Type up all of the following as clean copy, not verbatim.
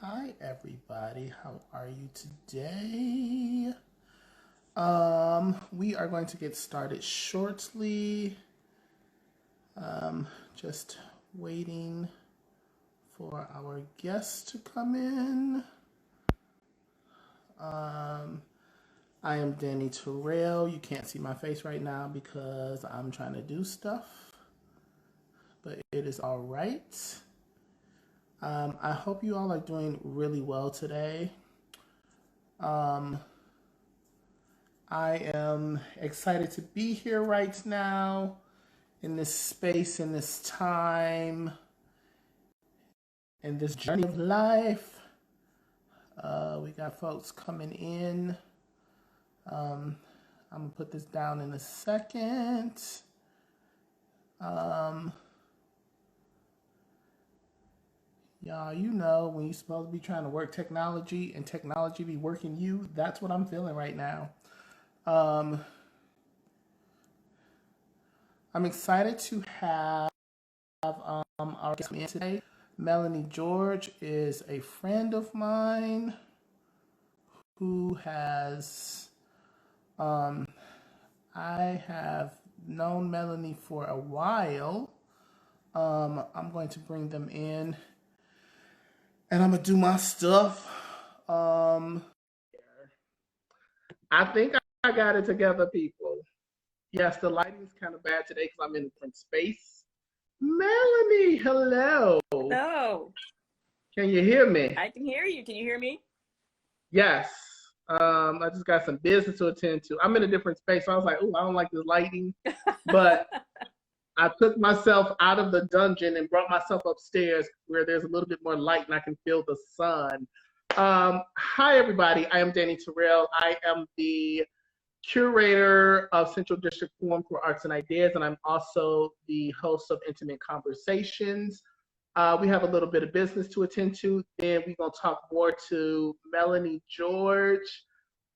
Hi everybody, how are you today? We are going to get started shortly. Just waiting for our guests to come in. I am Danny Terrell. You can't see my face right now because I'm trying to do stuff, but it is all right. I hope you all are doing really well today. I am excited to be here right now in this space, in this time, in this journey of life. We got folks coming in. I'm gonna put this down in a second. Y'all, you know, when you're supposed to be trying to work technology and technology be working you, that's what I'm feeling right now. I'm excited to have our guest in today. Melanie George is a friend of mine who has, I have known Melanie for a while. I'm going to bring them in and I'm gonna do my stuff. I think I got it together, people. Yes, the lighting's kind of bad today because I'm in a different space. Melanie, hello. Hello. Can you hear me? I can hear you. Can you hear me? Yes. I just got some business to attend to. I'm in a different space, so I was like, "Ooh, I don't like this lighting," but I took myself out of the dungeon and brought myself upstairs where there's a little bit more light and I can feel the sun. Hi, everybody. I am Danny Terrell. I am the curator of Central District Forum for Arts and Ideas, and I'm also the host of Intimate Conversations. We have a little bit of business to attend to. Then we're going to talk more to Melanie George.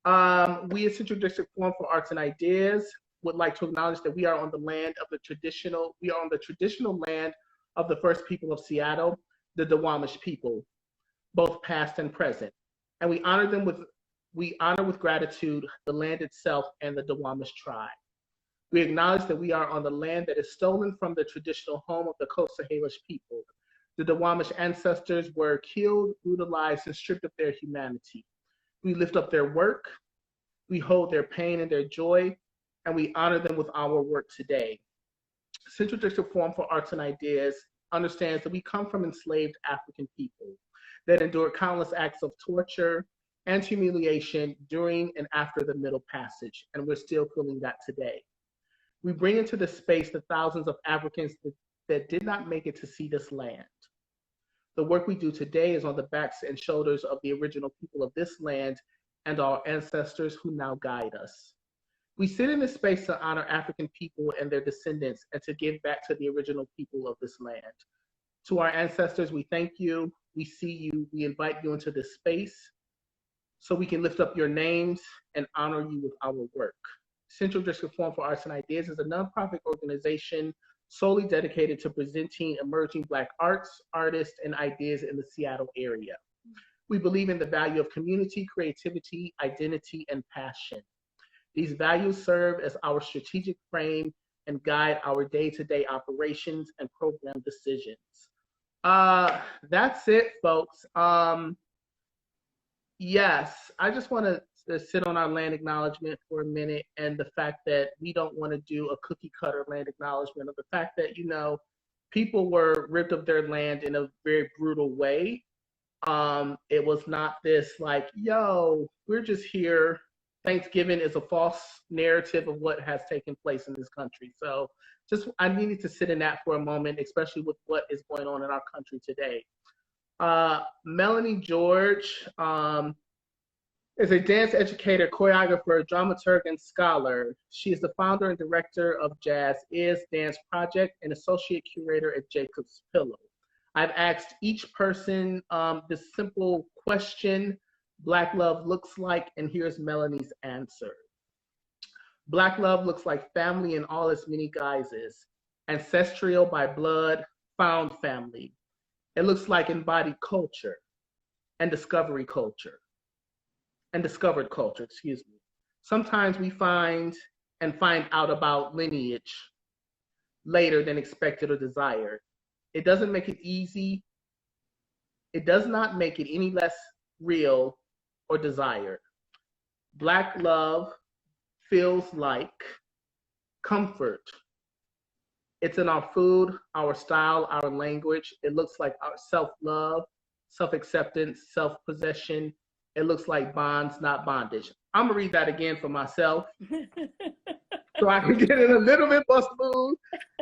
We at Central District Forum for Arts and Ideas would like to acknowledge that we are on the land of the traditional land of the first people of Seattle, the Duwamish people, both past and present. And we honor with gratitude the land itself and the Duwamish tribe. We acknowledge that we are on the land that is stolen from the traditional home of the Coast Salish people. The Duwamish ancestors were killed, brutalized, and stripped of their humanity. We lift up their work, we hold their pain and their joy, and we honor them with our work today. Central District Forum for Arts and Ideas understands that we come from enslaved African people that endured countless acts of torture and humiliation during and after the Middle Passage, and we're still feeling that today. We bring into the space the thousands of Africans that did not make it to see this land. The work we do today is on the backs and shoulders of the original people of this land and our ancestors who now guide us. We sit in this space to honor African people and their descendants and to give back to the original people of this land. To our ancestors, we thank you, we see you, we invite you into this space so we can lift up your names and honor you with our work. Central District Forum for Arts and Ideas is a nonprofit organization solely dedicated to presenting emerging Black arts, artists, and ideas in the Seattle area. We believe in the value of community, creativity, identity, and passion. These values serve as our strategic frame and guide our day-to-day operations and program decisions. That's it, folks. Yes, I just want to sit on our land acknowledgement for a minute and the fact that we don't want to do a cookie cutter land acknowledgement of the fact that, you know, people were ripped of their land in a very brutal way. It was not this like, yo, we're just here. Thanksgiving is a false narrative of what has taken place in this country. So just, I needed to sit in that for a moment, especially with what is going on in our country today. Melanie George is a dance educator, choreographer, dramaturg, and scholar. She is the founder and director of Jazz Is Dance Project and associate curator at Jacob's Pillow. I've asked each person this simple question, Black love looks like, and here's Melanie's answer. Black love looks like family in all its many guises, ancestral by blood, found family. It looks like embodied culture, and discovery culture, and discovered culture, excuse me. Sometimes we find out about lineage later than expected or desired. It doesn't make it easy. It does not make it any less real or desired. Black love feels like comfort. It's in our food, our style, our language. It looks like our self-love, self-acceptance, self-possession. It looks like bonds, not bondage. I'm gonna read that again for myself so I can get in a little bit more smooth.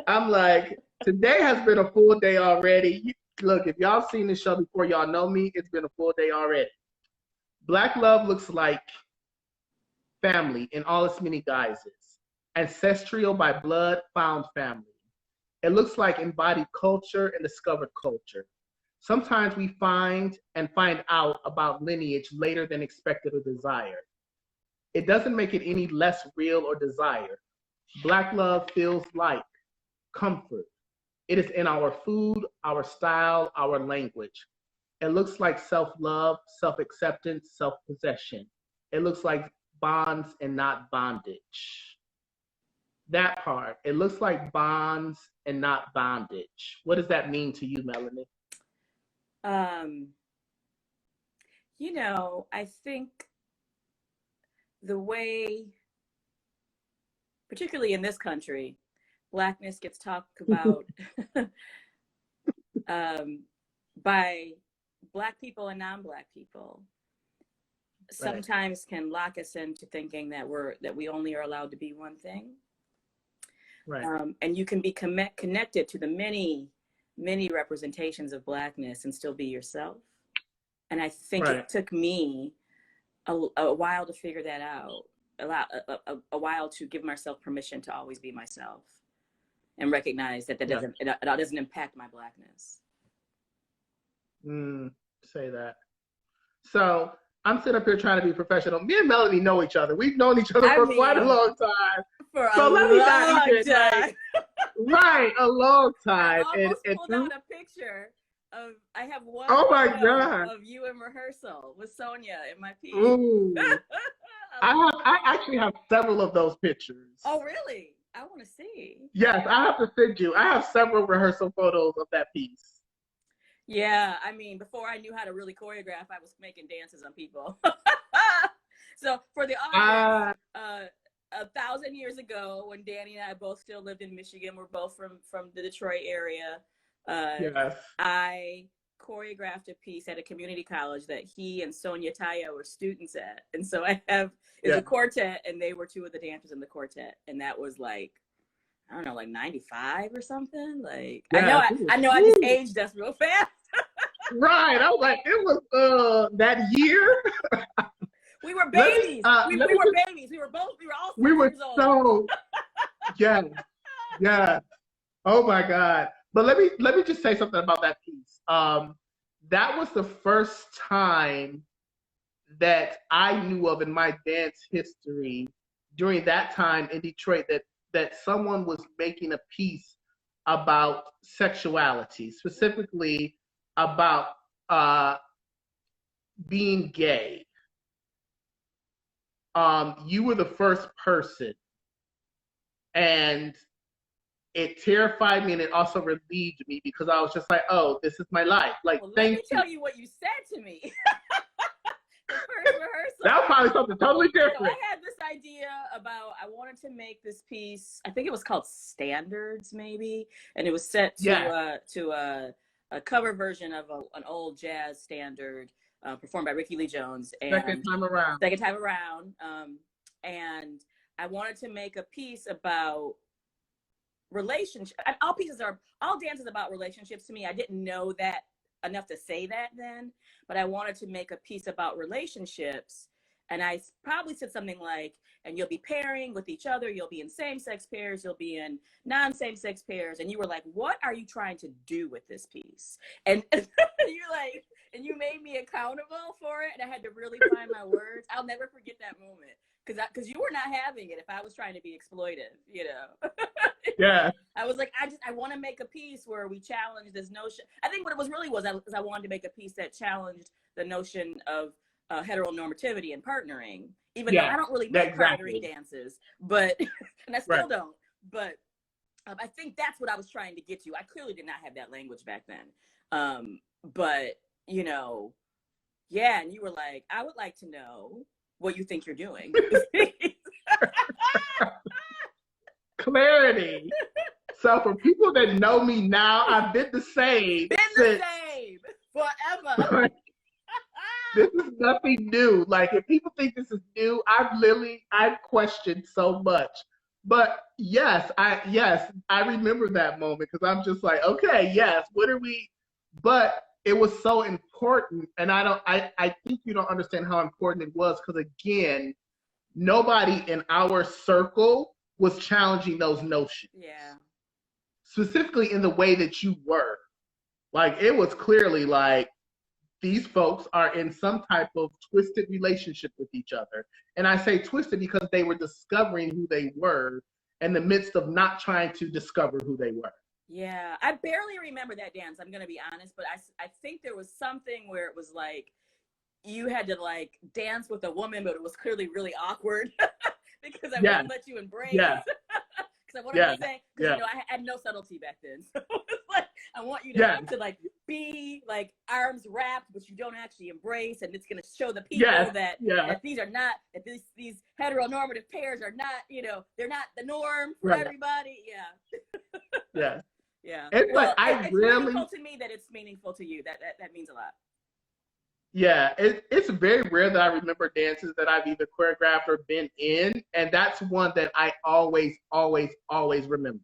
I'm like, today has been a full day already. Look, if y'all seen this show before, y'all know me, it's been a full day already. Black love looks like family in all its many guises. Ancestral by blood, found family. It looks like embodied culture and discovered culture. Sometimes we find out about lineage later than expected or desired. It doesn't make it any less real or desired. Black love feels like comfort. It is in our food, our style, our language. It looks like self-love, self-acceptance, self-possession. It looks like bonds and not bondage. That part, it looks like bonds and not bondage. What does that mean to you, Melanie? You know, I think the way, particularly in this country, Blackness gets talked about by Black people and non-Black people, sometimes can lock us into thinking that we only are allowed to be one thing. Right. And you can be connected to the many representations of Blackness and still be yourself. And I think it took me a while to figure that out, a while to give myself permission to always be myself and recognize that it doesn't impact my Blackness. Say that. So I'm sitting up here trying to be professional. Me and Melanie know each other. We've known each other for quite a long time. Right, a long time. I almost pulled out a picture of, I have one of you in rehearsal with Sonia in my piece. Ooh. I actually have several of those pictures. Oh, really? I want to see. Yes, I have to send you. I have several rehearsal photos of that piece. Yeah, I mean, before I knew how to really choreograph, I was making dances on people. So for the audience, 1,000 years ago, when Danny and I both still lived in Michigan, we're both from the Detroit area. Yes. I choreographed a piece at a community college that he and Sonia Taya were students at. And so I have, it's a quartet, and they were two of the dancers in the quartet. And that was like, I don't know, like 95 or something. Like, I know I just aged us real fast. Right. I was like, it was that year. We were babies. We were babies. We were all 6 years old. So, yeah. Oh my God. But let me just say something about that piece. That was the first time that I knew of in my dance history during that time in Detroit that someone was making a piece about sexuality, specifically about being gay. You were the first person, and it terrified me, and it also relieved me because I was just like, oh, this is my life. Like, well, let me tell you what you said to me. The first rehearsal. That was probably something totally different. So I had this idea about, I wanted to make this piece, I think it was called Standards, maybe, and it was set to a cover version of an old jazz standard performed by Ricky Lee Jones. And Second time around. And I wanted to make a piece about relationship. All dance is about relationships to me. I didn't know that enough to say that then, but I wanted to make a piece about relationships. And I probably said something like, and you'll be pairing with each other, you'll be in same-sex pairs, you'll be in non-same-sex pairs. And you were like, what are you trying to do with this piece? And you're like, and you made me accountable for it. And I had to really find my words. I'll never forget that moment. Because you were not having it if I was trying to be exploitive, you know. Yeah. I was like, I want to make a piece where we challenge this notion. I think what it was I wanted to make a piece that challenged the notion of heteronormativity and partnering, even though I don't really make partnering dances, but, and I still don't, but I think that's what I was trying to get to. I clearly did not have that language back then. But, you know, yeah, and you were like, I would like to know what you think you're doing. Clarity. So for people that know me now, I've been the same. Forever. This is nothing new. Like, if people think this is new, I've questioned so much. But yes, I remember that moment because I'm just like, okay, yes, what are we? But it was so important, and I think you don't understand how important it was because, again, nobody in our circle was challenging those notions. Yeah. Specifically in the way that you were. Like, it was clearly like, these folks are in some type of twisted relationship with each other. And I say twisted because they were discovering who they were in the midst of not trying to discover who they were. Yeah, I barely remember that dance, I'm going to be honest, but I think there was something where it was like, you had to like dance with a woman, but it was clearly really awkward because I wouldn't let you embrace. Yeah. Because I wanted to say, because you know, I had no subtlety back then. So it's like, I want you to like be like arms wrapped, but you don't actually embrace, and it's going to show the people that these are not, that these heteronormative pairs are not, you know, they're not the norm for everybody. Yeah. Yeah. It's well, like it's meaningful to me that it's meaningful to you. That means a lot. Yeah, it's very rare that I remember dances that I've either choreographed or been in, and that's one that I always remember.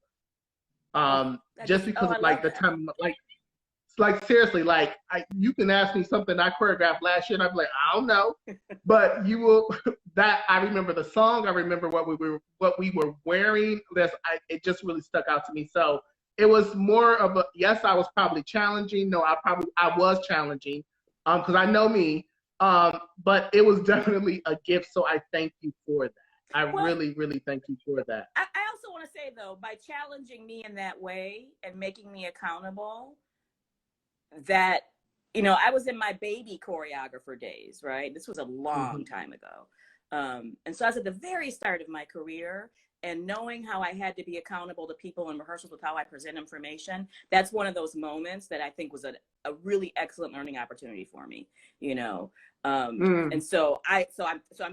Just because of like the time, like seriously, like you can ask me something I choreographed last year, and I'm like, I don't know, but you will. That I remember the song, I remember what we were wearing. It just really stuck out to me. So it was more of a yes, I was probably challenging. No, I was challenging. Because I know me, but it was definitely a gift. So I thank you for that. I really thank you for that. I also want to say though, by challenging me in that way and making me accountable, that, you know, I was in my baby choreographer days, right? This was a long time ago. And so I was at the very start of my career, and knowing how I had to be accountable to people in rehearsals with how I present information, that's one of those moments that I think was a really excellent learning opportunity for me, you know. And so I'm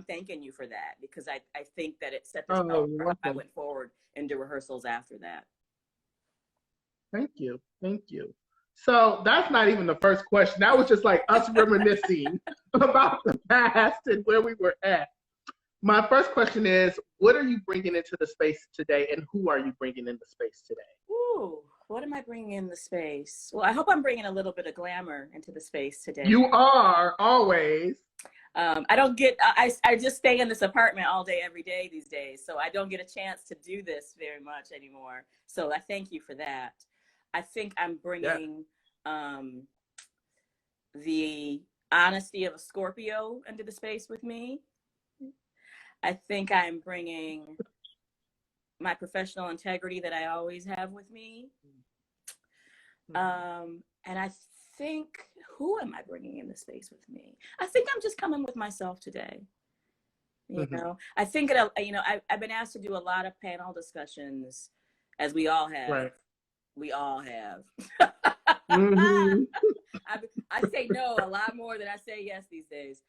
thanking you for that, because I think that it set the tone for how I went forward into rehearsals after that. Thank you. So that's not even the first question. That was just like us reminiscing about the past and where we were at. My first question is, what are you bringing into the space today, and who are you bringing into space today? Ooh, what am I bringing in the space? Well, I hope I'm bringing a little bit of glamour into the space today. You are, always. I don't get, I just stay in this apartment all day, every day these days. So I don't get a chance to do this very much anymore. So I thank you for that. I think I'm bringing the honesty of a Scorpio into the space with me. I think I'm bringing my professional integrity that I always have with me. And I think, who am I bringing in the space with me? I think I'm just coming with myself today. You know, I think, you know, I've been asked to do a lot of panel discussions, as we all have. Right. We all have. I say no a lot more than I say yes these days.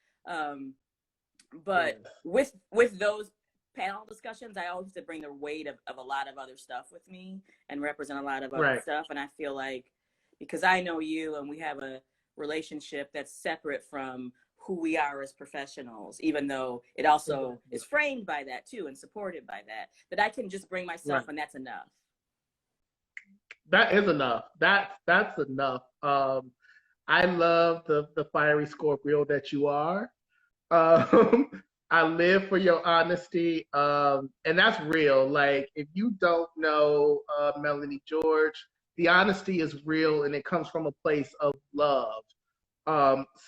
But with those panel discussions, I always have to bring the weight of a lot of other stuff with me and represent a lot of other stuff. And I feel like, because I know you and we have a relationship that's separate from who we are as professionals, even though it also is framed by that too and supported by that I can just bring myself and that's enough. That is enough. That's enough. I love the fiery Scorpio that you are. I live for your honesty, and that's real. Like, if you don't know Melanie George, the honesty is real, and it comes from a place of love.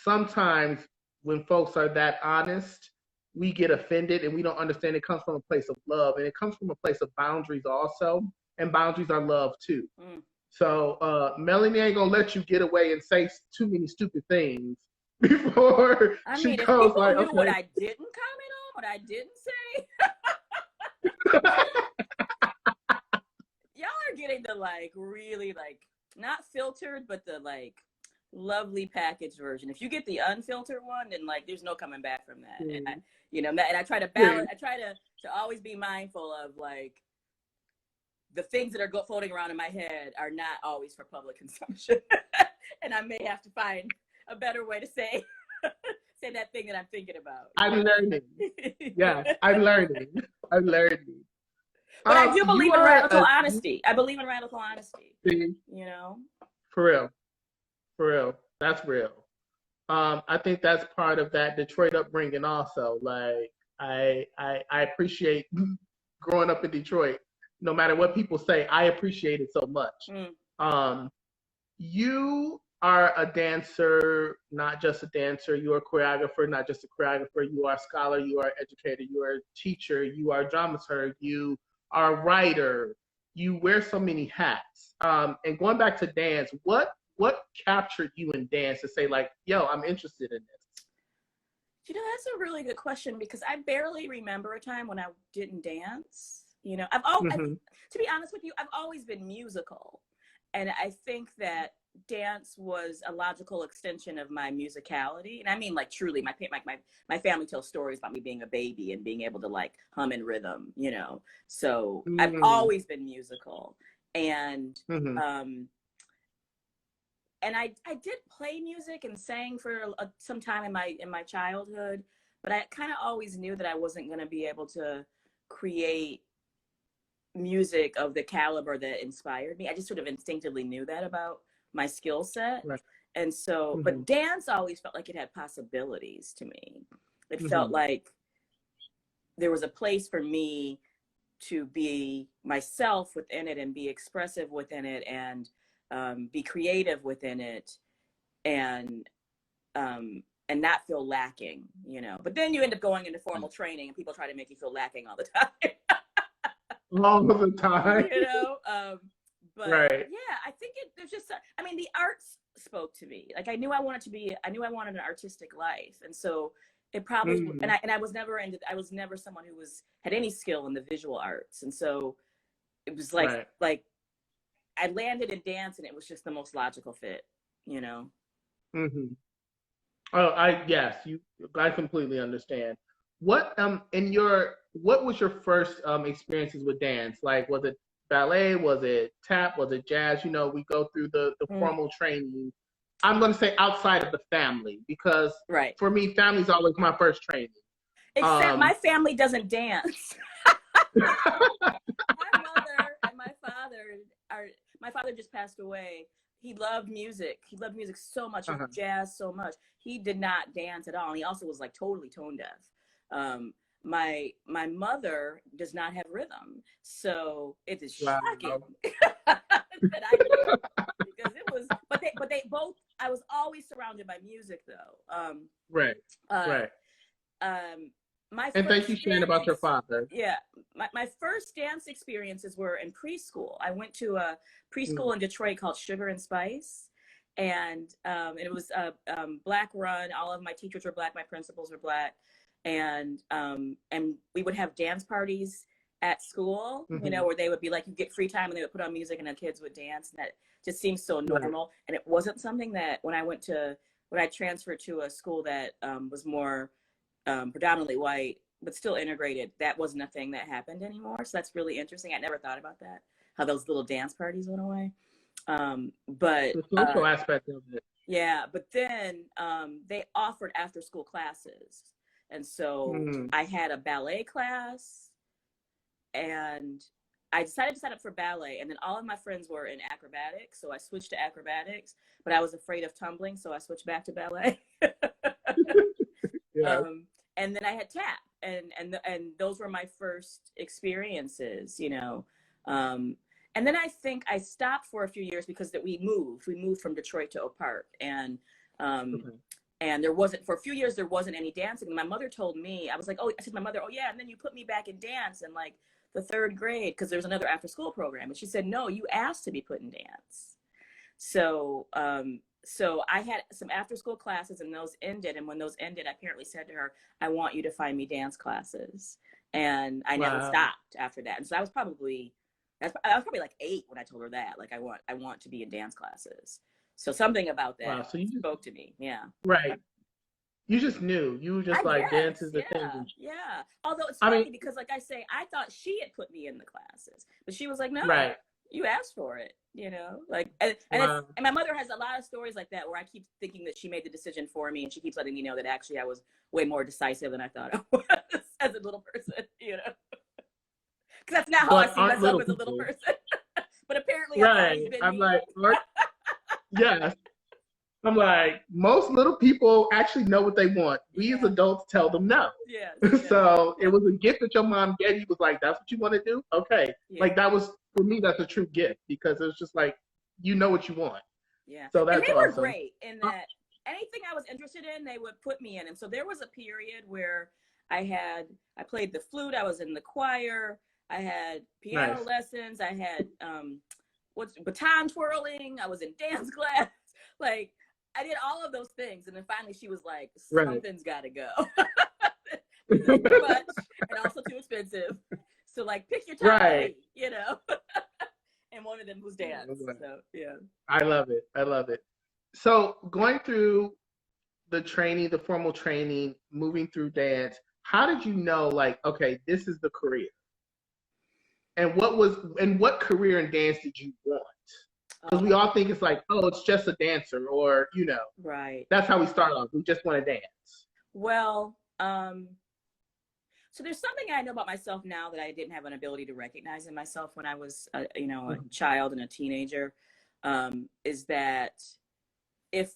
Sometimes when folks are that honest, we get offended and we don't understand it comes from a place of love, and it comes from a place of boundaries also, and boundaries are love too. So Melanie ain't gonna let you get away and say too many stupid things before I she mean, if goes people like, knew what okay. I didn't comment on, what I didn't say, y'all are getting the like really like not filtered, but the like lovely packaged version. If you get the unfiltered one, then like there's no coming back from that. And I, you know, and I try to balance. I try to always be mindful of like the things that are floating around in my head are not always for public consumption, and I may have to find a better way to say say that thing that I'm thinking about. I'm learning. Yes, I'm learning. I'm learning. But I do believe in radical a, honesty. I believe in radical honesty. You know, for real, for real. That's real. I think that's part of that Detroit upbringing also. Like I appreciate growing up in Detroit. No matter what people say, I appreciate it so much. You are a dancer, not just a dancer. You are a choreographer, not just a choreographer. You are a scholar. You are an educator. You are a teacher. You are a dramaturg. You are a writer. You wear so many hats. And going back to dance, what captured you in dance to say like, yo, I'm interested in this? You know, that's a really good question because I barely remember a time when I didn't dance. You know, to be honest with you, I've always been musical. And I think that dance was a logical extension of my musicality. And I mean, like, truly, my family tells stories about me being a baby and being able to, like, hum in rhythm, you know. So I've always been musical. And, and I did play music and sang for some time in my childhood, but I kind of always knew that I wasn't going to be able to create music of the caliber that inspired me. I just sort of instinctively knew that about my skill set. Right. And so, but dance always felt like it had possibilities to me. It felt like there was a place for me to be myself within it and be expressive within it and be creative within it and not feel lacking, you know. But then you end up going into formal training and people try to make you feel lacking all the time. All of the time. You know, but right. yeah, I think there's just, I mean, the arts spoke to me. Like I knew I wanted an artistic life. And so it probably, and I was never someone who had any skill in the visual arts. And so it was like I landed in dance and it was just the most logical fit, you know? Oh, I completely understand. What was your first experiences with dance? Like, was it ballet? Was it tap? Was it jazz? You know, we go through the formal training. I'm going to say outside of the family because for me, family's always my first training. Except my family doesn't dance. My mother and my father just passed away. He loved music. He loved music so much, jazz so much. He did not dance at all. And he also was like totally tone deaf. My mother does not have rhythm. So it is shocking that I did. Because it was, but they both, I was always surrounded by music though. And thank you for sharing about your father. Yeah, my first dance experiences were in preschool. I went to a preschool in Detroit called Sugar and Spice, and it was Black run. All of my teachers were Black, my principals were Black, and we would have dance parties at school, you know, where they would be like, you get free time, and they would put on music, and the kids would dance, and that just seems so normal. And it wasn't something that when I transferred to a school that was more predominantly white, but still integrated, that wasn't a thing that happened anymore. So that's really interesting. I never thought about that, how those little dance parties went away. But the social aspect of it. Yeah, but then they offered after school classes. And so I had a ballet class and I decided to sign up for ballet, and then all of my friends were in acrobatics. So I switched to acrobatics, but I was afraid of tumbling. So I switched back to ballet. And then I had tap, and those were my first experiences, you know. And then I think I stopped for a few years because we moved from Detroit to Oak Park, and there wasn't, for a few years there wasn't any dancing. And my mother told me, I said to my mother, oh yeah, and then you put me back in dance in like the third grade because there was another after school program, and she said, no, you asked to be put in dance. So so I had some after school classes and those ended. And when those ended, I apparently said to her, I want you to find me dance classes. And I never stopped after that. And so I was probably like 8 when I told her that, like, I want to be in dance classes. So something about that So you spoke to me. Yeah. right. You just knew. You were just like, dance is the thing. Yeah. Although it's funny because, like I say, I thought she had put me in the classes, but she was like, no, you asked for it, you know, like, and my mother has a lot of stories like that where I keep thinking that she made the decision for me, and she keeps letting me know that actually I was way more decisive than I thought I was as a little person, you know, because that's not how I see myself as a little person. But apparently I'm like, yes. I'm like, most little people actually know what they want. We as adults tell them no. So it was a gift that your mom gave you. Was like, that's what you want to do? Okay. Like, that was, for me, that's a true gift, because it was just like, you know what you want. Yeah. So that's and they awesome. were great in that anything I was interested in, they would put me in. And so there was a period where I played the flute, I was in the choir, I had piano lessons, I had baton twirling, I was in dance class. Like, I did all of those things, and then finally she was like, something's got to go. This is too much and also too expensive. So, like, pick your time, you know. And one of them was dance. So, yeah. I love it. I love it. So going through the training, the formal training, moving through dance, how did you know, like, okay, this is the career? And what career in dance did you want? Because we all think it's like, oh, it's just a dancer, or, you know. Right. That's how we start off. We just want to dance. Well, so there's something I know about myself now that I didn't have an ability to recognize in myself when I was, a child and a teenager, is that if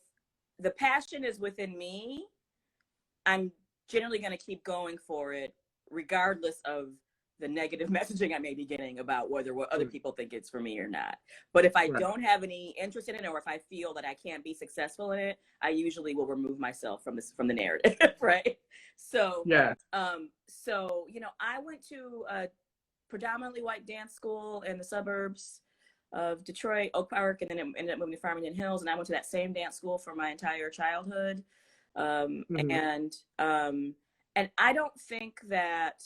the passion is within me, I'm generally going to keep going for it, regardless of the negative messaging I may be getting about what other people think it's for me or not. But if I don't have any interest in it, or if I feel that I can't be successful in it, I usually will remove myself from the narrative, right? So, so, you know, I went to a predominantly white dance school in the suburbs of Detroit, Oak Park, and then it ended up moving to Farmington Hills. And I went to that same dance school for my entire childhood. And I don't think that,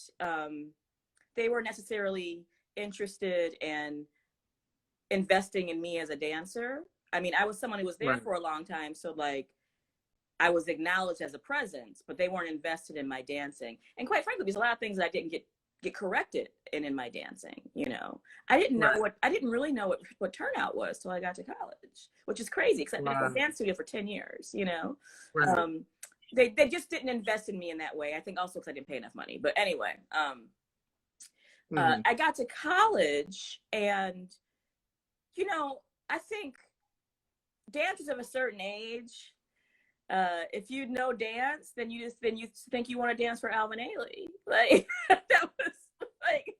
they were necessarily interested in investing in me as a dancer. I mean, I was someone who was there for a long time. So, like, I was acknowledged as a presence, but they weren't invested in my dancing. And quite frankly, there's a lot of things that I didn't get corrected in my dancing. You know, I didn't really know what turnout was till I got to college, which is crazy, because I've been in a dance studio for 10 years, you know. They just didn't invest in me in that way. I think also because I didn't pay enough money. But anyway, I got to college, and, you know, I think dancers of a certain age, if you know dance, then you think you want to dance for Alvin Ailey. Like, that was like,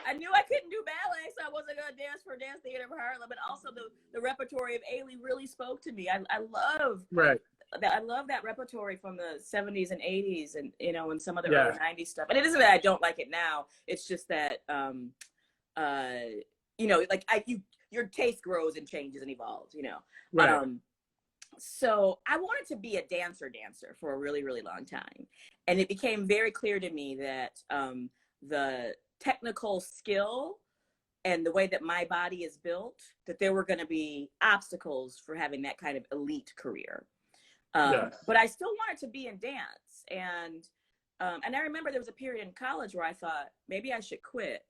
I knew I couldn't do ballet, so I wasn't going to dance for Dance Theater of Harlem. But also the repertoire of Ailey really spoke to me. I love that repertoire from the 70s and 80s, and, you know, and some of the early 90s stuff. And it isn't that I don't like it now. It's just that, you know, like, your taste grows and changes and evolves, you know. So I wanted to be a dancer for a really, really long time. And it became very clear to me that the technical skill and the way that my body is built, that there were going to be obstacles for having that kind of elite career. But I still wanted to be in dance. And I remember there was a period in college where I thought, maybe I should quit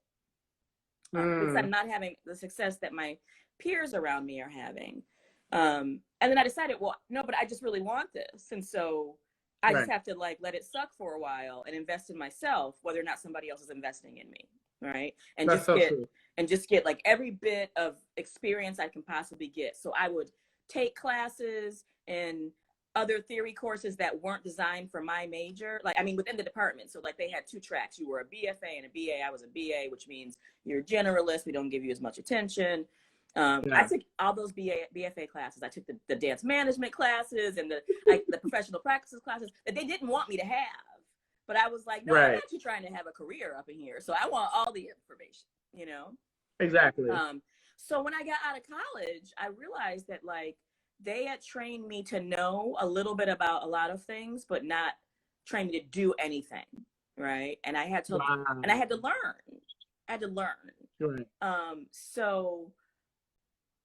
because I'm not having the success that my peers around me are having. And then I decided, well, no, but I just really want this. And so I just have to, like, let it suck for a while and invest in myself, whether or not somebody else is investing in me. Right. And just get like every bit of experience I can possibly get. So I would take classes and other theory courses that weren't designed for my major, like, I mean, within the department. So, like, they had 2 tracks. You were a BFA and a BA. I was a BA, which means you're a generalist. We don't give you as much attention. I took all those BFA classes. I took the dance management classes and the professional practices classes that they didn't want me to have. But I was like, no, I'm actually trying to have a career up in here. So I want all the information, you know? Exactly. So when I got out of college, I realized that like they had trained me to know a little bit about a lot of things, but not train me to do anything, right? And I had to Wow. learn. I had to learn. Right. So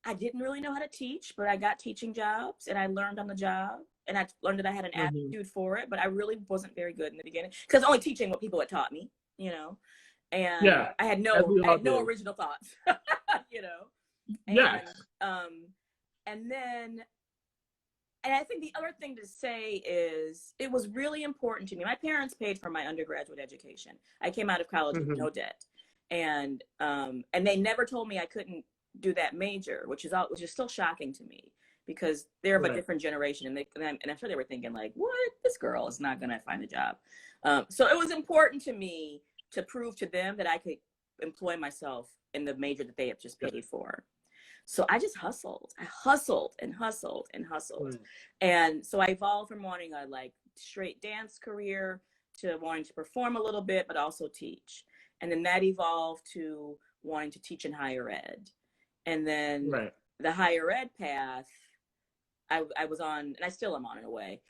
I didn't really know how to teach, but I got teaching jobs and I learned on the job, and I learned that I had an aptitude for it, but I really wasn't very good in the beginning because only teaching what people had taught me, you know, and Yeah. I had As we all no do. original thoughts, you know, Yes. And then, and I think the other thing to say is it was really important to me. My parents paid for my undergraduate education. I came out of college with no debt, and they never told me I couldn't do that major, which is still shocking to me because they're of a different generation, and I'm sure they were thinking like, what, this girl is not going to find a job. So it was important to me to prove to them that I could employ myself in the major that they have just paid for. So I just hustled. I hustled and hustled and hustled. And so I evolved from wanting a like straight dance career to wanting to perform a little bit, but also teach. And then that evolved to wanting to teach in higher ed. And then the higher ed path, I was on, and I still am on in a way,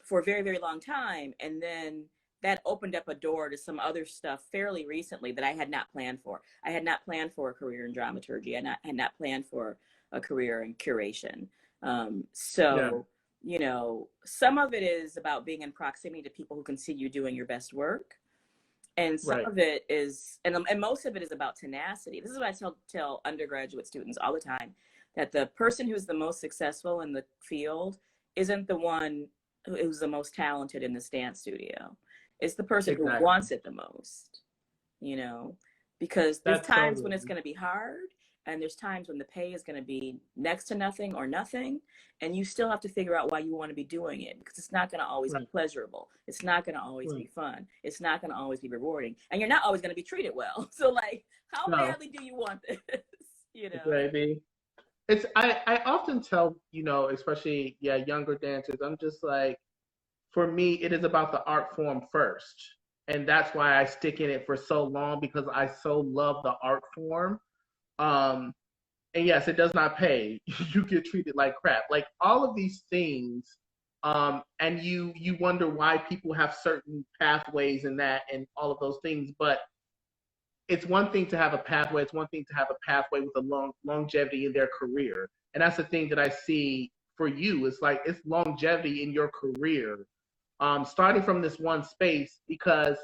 for a very, very long time. And then that opened up a door to some other stuff fairly recently that I had not planned for. I had not planned for a career in dramaturgy. I had not planned for a career in curation. You know, some of it is about being in proximity to people who can see you doing your best work. And some of it is, and most of it is about tenacity. This is what I tell undergraduate students all the time, that the person who's the most successful in the field isn't the one who's the most talented in this dance studio. It's the person who wants it the most, you know, because there's times when it's going to be hard, and there's times when the pay is going to be next to nothing or nothing, and you still have to figure out why you want to be doing it, because it's not going to always be pleasurable. It's not going to always be fun. It's not going to always be rewarding, and you're not always going to be treated well. So like, how badly do you want this? You know, baby. I often tell, you know, especially younger dancers, I'm just like, for me, it is about the art form first. And that's why I stick in it for so long, because I so love the art form. And yes, it does not pay. You get treated like crap. Like all of these things. And you wonder why people have certain pathways and that and all of those things. But it's one thing to have a pathway. It's one thing to have a pathway with a longevity in their career. And that's the thing that I see for you. It's like it's longevity in your career. Starting from this one space, because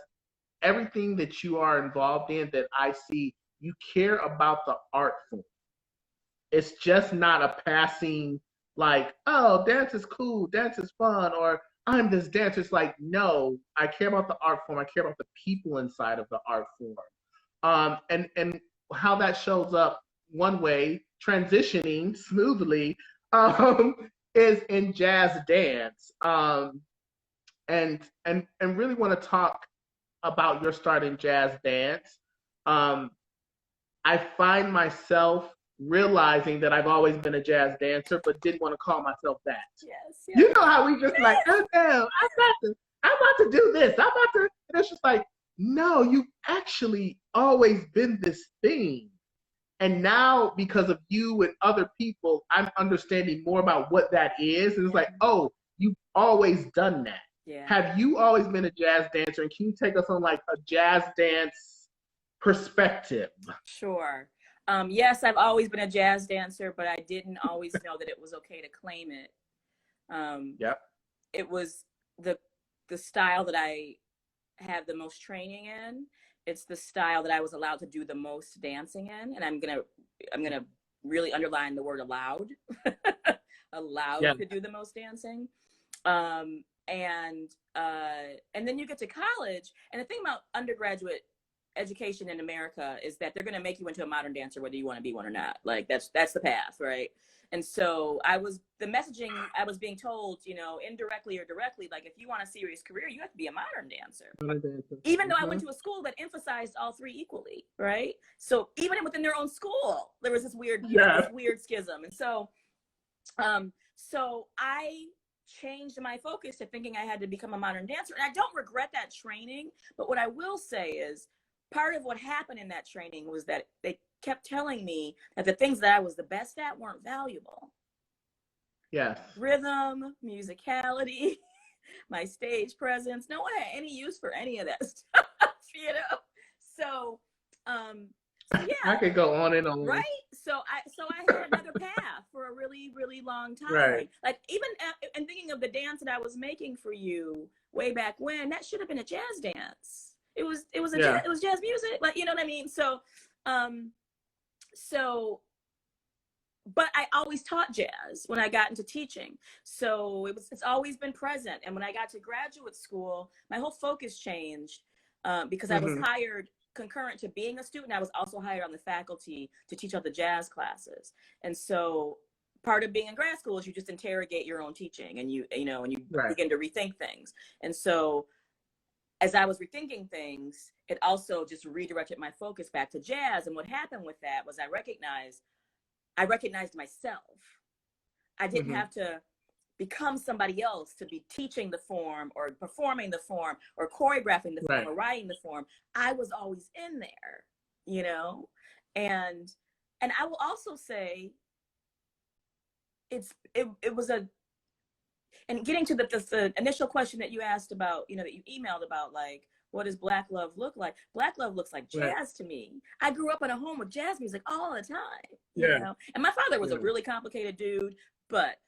everything that you are involved in that I see, you care about the art form. It's just not a passing like, oh, dance is cool, dance is fun, or I'm this dancer. It's like, no, I care about the art form. I care about the people inside of the art form. And how that shows up one way, transitioning smoothly, is in jazz dance. And really want to talk about your start in jazz dance. I find myself realizing that I've always been a jazz dancer, but didn't want to call myself that. Yes. You know how we just like, oh no, I'm about to do this. I'm about to, and it's just like, no, you've actually always been this thing. And now, because of you and other people, I'm understanding more about what that is. And it's like, oh, you've always done that. Yeah. Have you always been a jazz dancer? And can you take us on like a jazz dance perspective? Sure. Yes, I've always been a jazz dancer, but I didn't always know that it was okay to claim it. It was the style that I had the most training in. It's the style that I was allowed to do the most dancing in, and I'm gonna really underline the word allowed. Allowed to do the most dancing. And then you get to college, and the thing about undergraduate education in America is that they're going to make you into a modern dancer whether you want to be one or not. Like that's the path, right? And so the messaging I was being told, you know, indirectly or directly, like if you want a serious career, you have to be a modern dancer. Even though I went to a school that emphasized all three equally, right? So even within their own school, there was this weird, this weird schism. And so, so I changed my focus to thinking I had to become a modern dancer. And I don't regret that training, but what I will say is part of what happened in that training was that they kept telling me that the things that I was the best at weren't valuable. Yes. Rhythm, musicality, my stage presence. No one had any use for any of that stuff, you know? So, yeah. I could go on and on. Right? So I had another path for a really, really long time. Right. Like even and thinking of the dance that I was making for you way back when, that should have been a jazz dance. It was jazz music. Like, you know what I mean? So, but I always taught jazz when I got into teaching. So it's always been present. And when I got to graduate school, my whole focus changed because I was hired concurrent to being a student. I was also hired on the faculty to teach all the jazz classes. And so part of being in grad school is you just interrogate your own teaching and you begin to rethink things. And so as I was rethinking things, it also just redirected my focus back to jazz. And what happened with that was I recognized myself. I didn't have to become somebody else to be teaching the form or performing the form or choreographing the form or writing the form. I was always in there, you know? And I will also say it was and getting to the initial question that you asked about, you know, that you emailed about, like, what does Black love look like? Black love looks like jazz to me. I grew up in a home with jazz music all the time, you know? And my father was a really complicated dude, but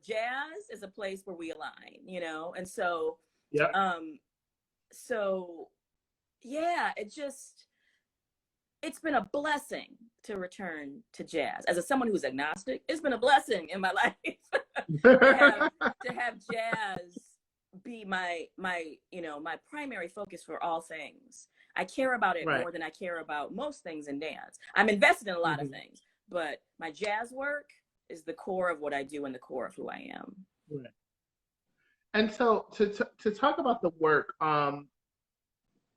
jazz is a place where we align, you know? And so, it's been a blessing to return to jazz. As someone who's agnostic, it's been a blessing in my life to have jazz be my primary focus for all things. I care about it more than I care about most things in dance. I'm invested in a lot of things, but my jazz work is the core of what I do and the core of who I am. Right. And so to talk about the work,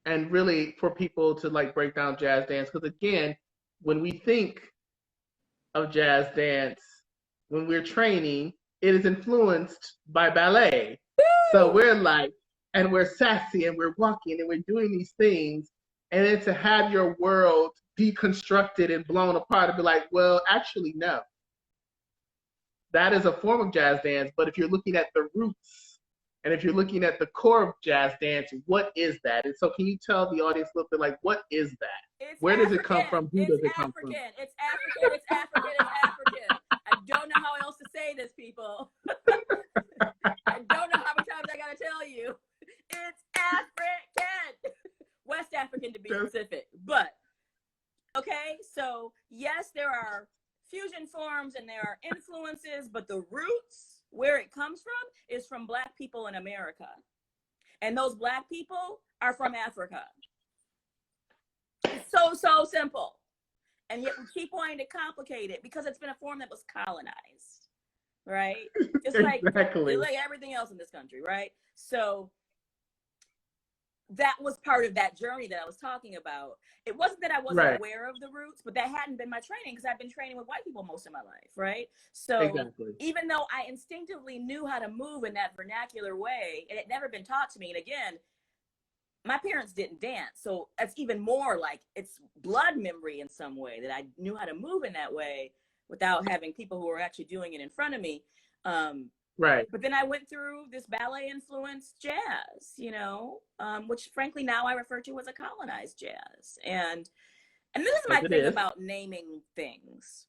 and really for people to like break down jazz dance, because again, when we think of jazz dance, when we're training, it is influenced by ballet. Woo! So we're sassy and we're walking and we're doing these things. And then to have your world deconstructed and blown apart and be like, well, actually, no. That is a form of jazz dance. But if you're looking at the roots and if you're looking at the core of jazz dance, what is that? And so can you tell the audience a little bit, like, what is that? Where does it come from? Who does it come from? It's African. It's African. It's African. I don't know how else to say this, people. I don't know how many times I gotta tell you. It's African. West African to be specific. But, okay, so yes, there are fusion forms and there are influences, but the roots, where it comes from, is from Black people in America. And those Black people are from Africa. It's so simple. And yet we keep wanting to complicate it because it's been a form that was colonized, right? Just like everything else in this country, right? So that was part of that journey that I was talking about. It wasn't that I wasn't aware of the roots, but that hadn't been my training because I've been training with white people most of my life, right? So even though I instinctively knew how to move in that vernacular way, it had never been taught to me. And again, my parents didn't dance. So it's even more like it's blood memory in some way that I knew how to move in that way without having people who were actually doing it in front of me. But then I went through this ballet influenced jazz, you know, which frankly now I refer to as a colonized jazz. And this is my thing about naming things.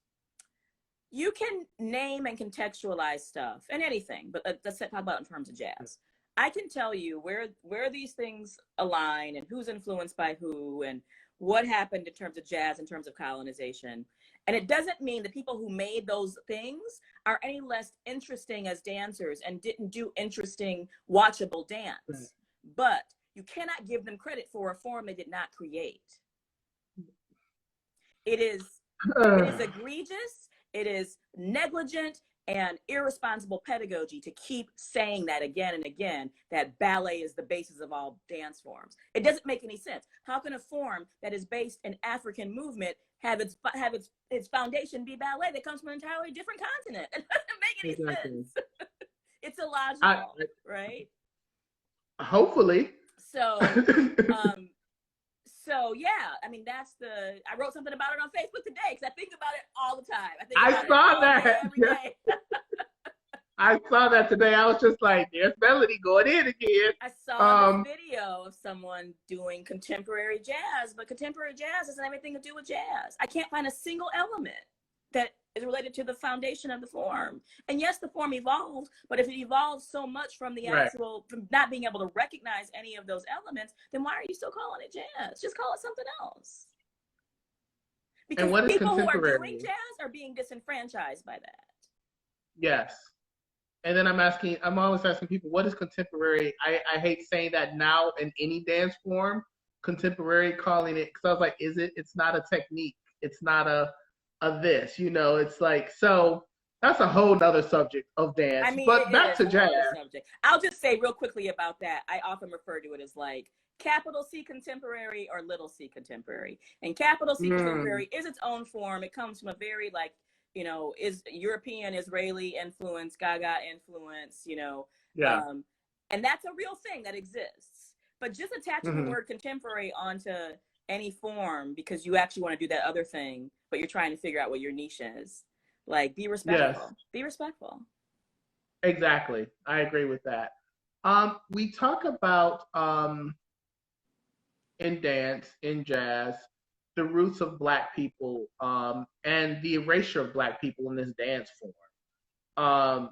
You can name and contextualize stuff and anything, but let's talk about it in terms of jazz. I can tell you where these things align and who's influenced by who and what happened in terms of jazz, in terms of colonization. And it doesn't mean the people who made those things are any less interesting as dancers and didn't do interesting, watchable dance. But you cannot give them credit for a form they did not create. It is egregious, it is negligent, and irresponsible pedagogy to keep saying that again and again, that ballet is the basis of all dance forms. It doesn't make any sense. How can a form that is based in African movement have its foundation be ballet that comes from an entirely different continent? It doesn't make any sense. It's illogical, right? Hopefully. So so yeah, I mean, I wrote something about it on Facebook today because I think about it all the time. I think I about it saw all that. day, every day. I saw that today. I was just like, there's Melanie going in again. I saw this video of someone doing contemporary jazz, but contemporary jazz doesn't have anything to do with jazz. I can't find a single element that is related to the foundation of the form. And yes, the form evolved, but if it evolves so much from the actual, from not being able to recognize any of those elements, then why are you still calling it jazz? Just call it something else. Because and what is people who are contemporary? doing jazz are being disenfranchised by that. Yes. And then I'm always asking people, what is contemporary? I hate saying that now in any dance form, contemporary, calling it, because I was like, it's not a technique. It's not a this, it's like, so that's a whole nother subject of dance. I mean, but back to jazz. Subject. I'll just say real quickly about that. I often refer to it as like capital C contemporary or little c contemporary. And capital C contemporary is its own form. It comes from a very is European, Israeli influence, Gaga influence, and that's a real thing that exists. But just attaching the word contemporary onto any form because you actually want to do that other thing, but you're trying to figure out what your niche is. Like, be respectful. Yes. Be respectful. Exactly. I agree with that. We talk about in dance, in jazz, the roots of Black people and the erasure of Black people in this dance form.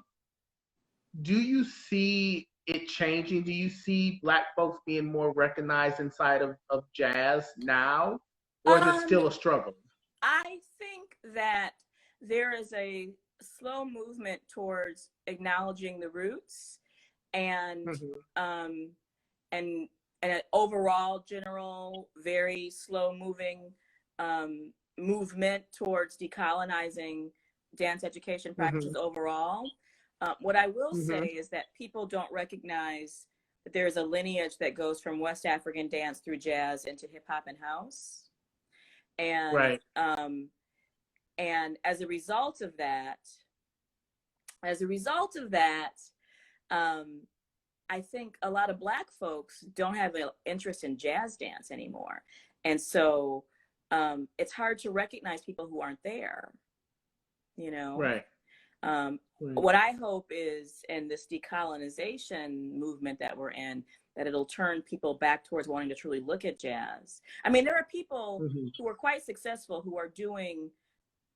Do you see it changing? Do you see Black folks being more recognized inside of jazz now? Or is it still a struggle? I think that there is a slow movement towards acknowledging the roots and an overall general very slow moving movement towards decolonizing dance education practices overall. What I will say is that people don't recognize that there's a lineage that goes from West African dance through jazz into hip hop and house. And and as a result of that, I think a lot of Black folks don't have an interest in jazz dance anymore. And so it's hard to recognize people who aren't there, What I hope is in this decolonization movement that we're in, that it'll turn people back towards wanting to truly look at jazz. I mean, there are people who are quite successful who are doing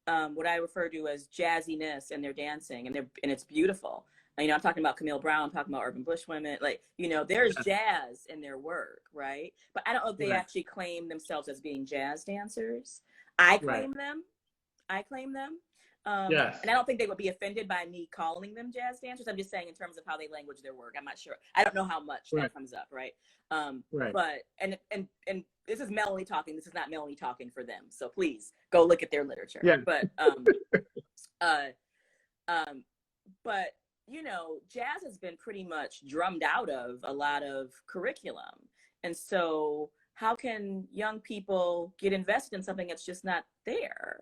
what I refer to as jazziness in their dancing, and it's beautiful. I'm talking about Camille Brown, I'm talking about Urban Bush women, there's jazz in their work, right? But I don't know if they actually claim themselves as being jazz dancers. I claim them. And I don't think they would be offended by me calling them jazz dancers. I'm just saying in terms of how they language their work. I'm not sure. I don't know how much that comes up, right? But and this is Melanie talking. This is not Melanie talking for them. So please go look at their literature. Yeah. But jazz has been pretty much drummed out of a lot of curriculum. And so how can young people get invested in something that's just not there?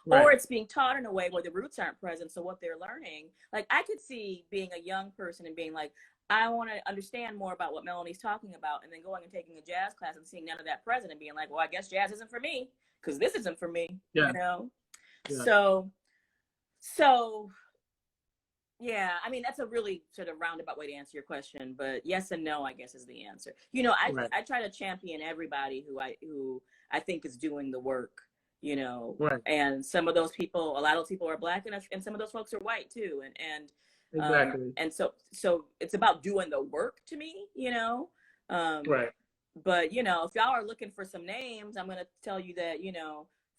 Or it's being taught in a way where the roots aren't present. So what they're learning, like I could see being a young person and being like, I want to understand more about what Melanie's talking about, and then going and taking a jazz class and seeing none of that present and being like, well, I guess jazz isn't for me because this isn't for me, So yeah, I mean, that's a really sort of roundabout way to answer your question, but yes and no, I guess, is the answer. I try to champion everybody who I think is doing the work. And some of those people, a lot of those people are Black, and some of those folks are white too, and exactly. And so it's about doing the work to me, But if y'all are looking for some names, I'm gonna tell you that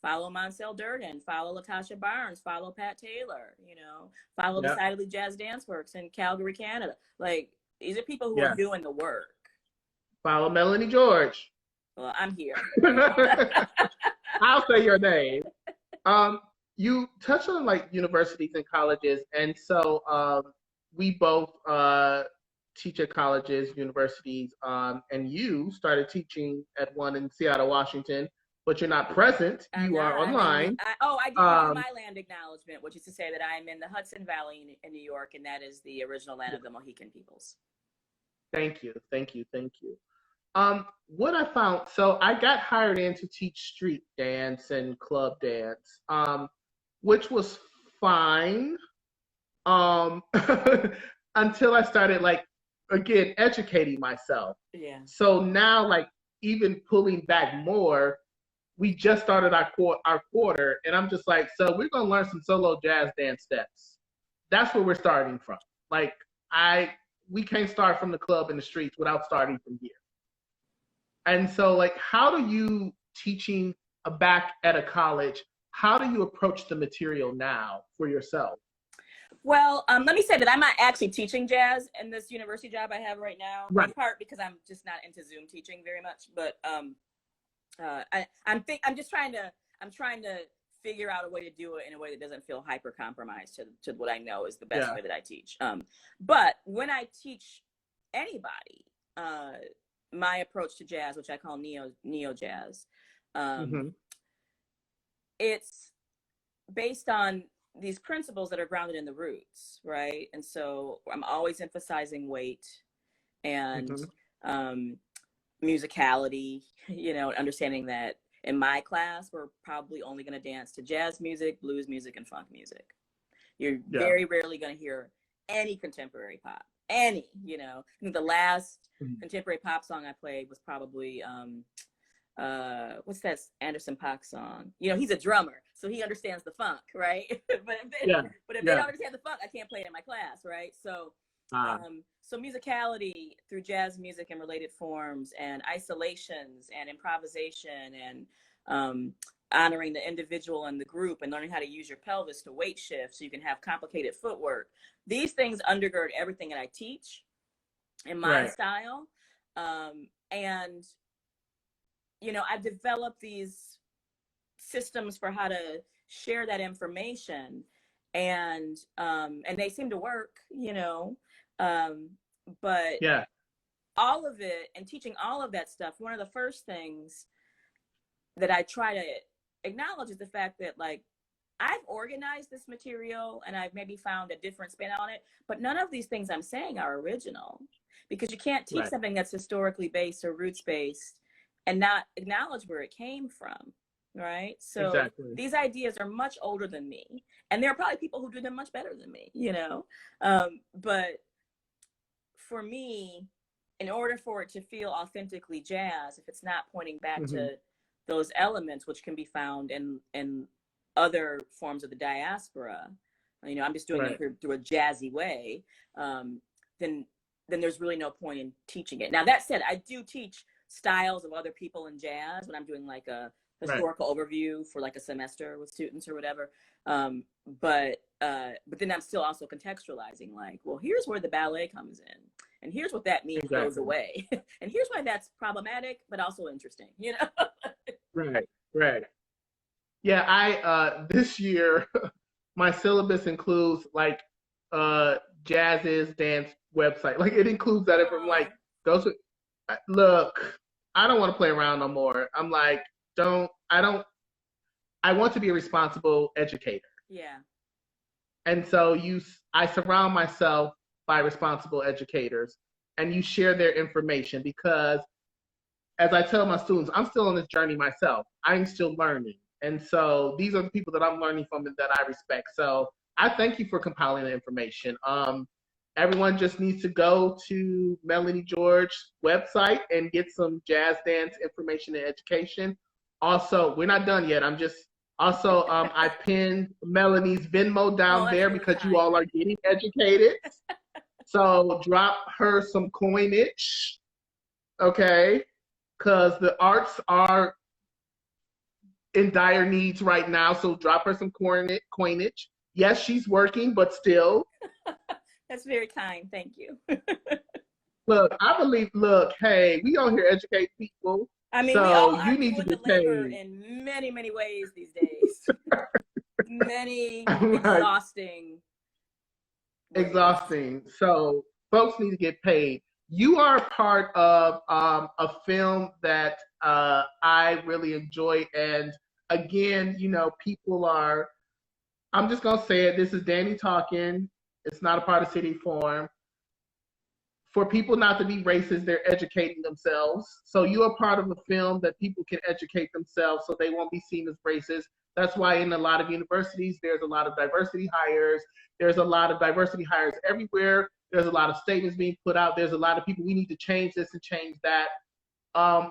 follow Monsell Durden, follow Latasha Barnes, follow Pat Taylor, follow Decidedly Jazz Dance Works in Calgary, Canada. Like, these are people who are doing the work. Follow Melanie George. Well, I'm here. I'll say your name. You touched on universities and colleges, and so we both teach at colleges, universities, and you started teaching at one in Seattle, Washington, but you're not present. You are online. I give you my land acknowledgement, which is to say that I'm in the Hudson Valley in New York, and that is the original land of the Mohican peoples. Thank you. What I found, so I got hired in to teach street dance and club dance, which was fine, um, until I started like, again, educating myself. Yeah. So now, like, even pulling back more, we just started our quarter, and I'm just like, so we're gonna learn some solo jazz dance steps. That's where we're starting from. Like, we can't start from the club in the streets without starting from here. And so, like, how do you teaching back at a college? How do you approach the material now for yourself? Well, let me say that I'm not actually teaching jazz in this university job I have right now, Right. in part because I'm just not into Zoom teaching very much. But I'm just trying to figure out a way to do it in a way that doesn't feel hyper compromised to what I know is the best way that I teach. But when I teach anybody, my approach to jazz, which I call neo jazz, it's based on these principles that are grounded in the roots, right? And so I'm always emphasizing weight and musicality, understanding that in my class, we're probably only going to dance to jazz music, blues music, and funk music. You're very rarely going to hear any contemporary pop, I think the last contemporary pop song I played was probably, what's that Anderson .Paak song? He's a drummer, so he understands the funk, right? but if they don't understand the funk, I can't play it in my class, right? So, so musicality through jazz music and related forms, and isolations, and improvisation, and honoring the individual and the group, and learning how to use your pelvis to weight shift so you can have complicated footwork. These things undergird everything that I teach in my style, and I've developed these systems for how to share that information, and they seem to work, but all of it, and teaching all of that stuff, one of the first things that I try to acknowledge is the fact that, like, I've organized this material and I've maybe found a different spin on it, but none of these things I'm saying are original, because you can't teach something that's historically based or roots based and not acknowledge where it came from, right? So these ideas are much older than me, and there are probably people who do them much better than me, but for me, in order for it to feel authentically jazz, if it's not pointing back to those elements, which can be found in other forms of the diaspora, I'm just doing it through a jazzy way, then there's really no point in teaching it. Now, that said, I do teach styles of other people in jazz when I'm doing like a historical overview for like a semester with students or whatever. But then I'm still also contextualizing, like, well, here's where the ballet comes in, and here's what that means goes away, and here's why that's problematic, but also interesting, Right. Yeah, I this year my syllabus includes like jazz's dance website. Like, it includes that from like those. Look, I don't want to play around no more. I'm like, I want to be a responsible educator. Yeah. And so I surround myself by responsible educators, and you share their information, because as I tell my students, I'm still on this journey myself. I'm still learning. And so these are the people that I'm learning from and that I respect. So I thank you for compiling the information. Everyone just needs to go to Melanie George's website and get some jazz dance information and education. Also, we're not done yet. I pinned Melanie's Venmo down there because you all are getting educated. So drop her some coinage, okay? Because the arts are in dire needs right now. So drop her some coinage. Yes, she's working, but still. That's very kind. Thank you. Look, hey, we out here educate people. I mean, so we all you need to get get labor paid in many, many ways these days. Many exhausting. So folks need to get paid. You are a part of a film that I really enjoy. And again, I'm just going to say it. This is Danny talking. It's not a part of City Forum. for people not to be racist, they're educating themselves. So you are part of a film that people can educate themselves so they won't be seen as racist. That's why in a lot of universities, there's a lot of diversity hires. There's a lot of diversity hires everywhere. There's a lot of statements being put out. There's a lot of people, we need to change this and change that.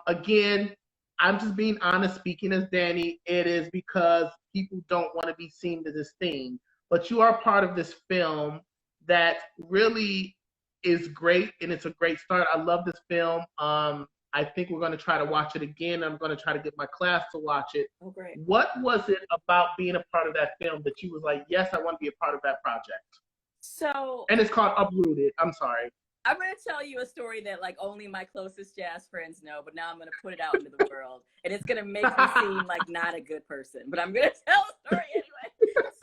Again, I'm just being honest, speaking as Danny, it is because people don't want to be seen as this thing. But you are part of this film that really is great, and it's a great start. I love this film. I think we're going to try to watch it again. I'm going to try to get my class to watch it. Oh, great. What was it about being a part of that film that you was like, yes, I want to be a part of that project? So, and it's called UpRooted. I'm sorry. I'm going to tell you a story that like only my closest jazz friends know, but now I'm going to put it out into the world, and it's going to make me seem like not a good person, but I'm going to tell a story anyway.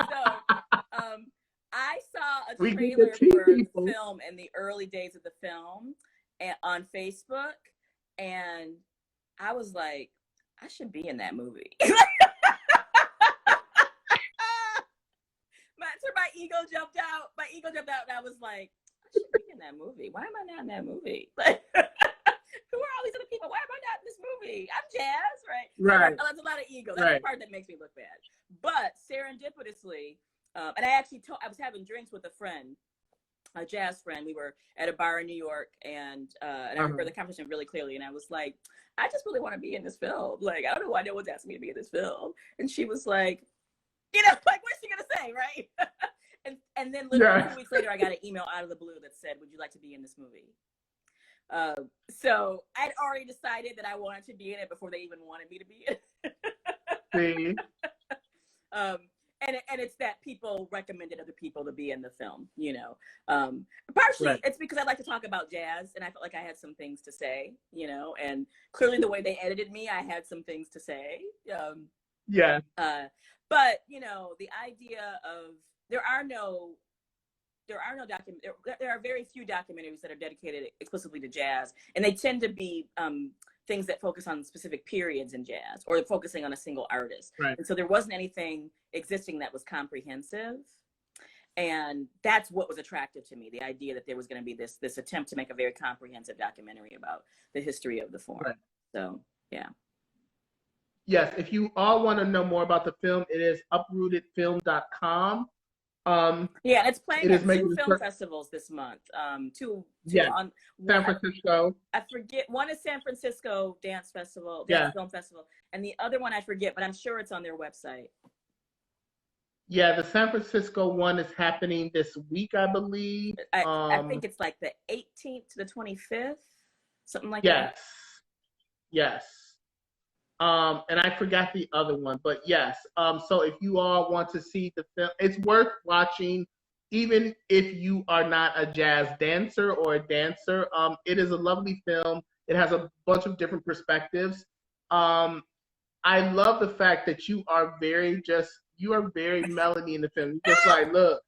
So, I saw a trailer for the film in the early days of the film on Facebook, and I was like, I should be in that movie. My ego jumped out. My ego jumped out, and I was like, I should be in that movie. Why am I not in that movie? Like, who are all these other people? Why am I not in this movie? I'm jazz, right? Right. So that's a lot of ego. That's the part that makes me look bad. But serendipitously, and I actually I was having drinks with a friend, a jazz friend. We were at a bar in New York, and I remember the conversation really clearly. And I was like, I just really want to be in this film. Like, I don't know why no one's asking me to be in this film. And she was like, you know, like, what's she gonna say, right? and then literally 2 weeks later, I got an email out of the blue that said, would you like to be in this movie? So I'd already decided that I wanted to be in it before they even wanted me to be in it. And it's that people recommended other people to be in the film, you know. Partially, it's because I like to talk about jazz, and I felt like I had some things to say, you know. And clearly, the way they edited me, I had some things to say. But you know, the idea of there are very few documentaries that are dedicated explicitly to jazz, and they tend to be things that focus on specific periods in jazz or focusing on a single artist. Right. And so there wasn't anything existing that was comprehensive. And that's what was attractive to me, the idea that there was going to be this attempt to make a very comprehensive documentary about the history of the form. Right. So, yeah. Yes, if you all want to know more about the film, it is uprootedfilm.com. And it's playing at 2 film festivals this month. Two on San Francisco. I forget. One is San Francisco Dance Festival, Film Festival, and the other one I forget, but I'm sure it's on their website. Yeah, the San Francisco one is happening this week, I believe. I think it's like the 18th to the 25th, something like that. Yes. And I forgot the other one, but yes. So if you all want to see the film, it's worth watching, even if you are not a jazz dancer or a dancer. It is a lovely film. It has a bunch of different perspectives. I love the fact that you are very Melanie in the film. You're just like, look,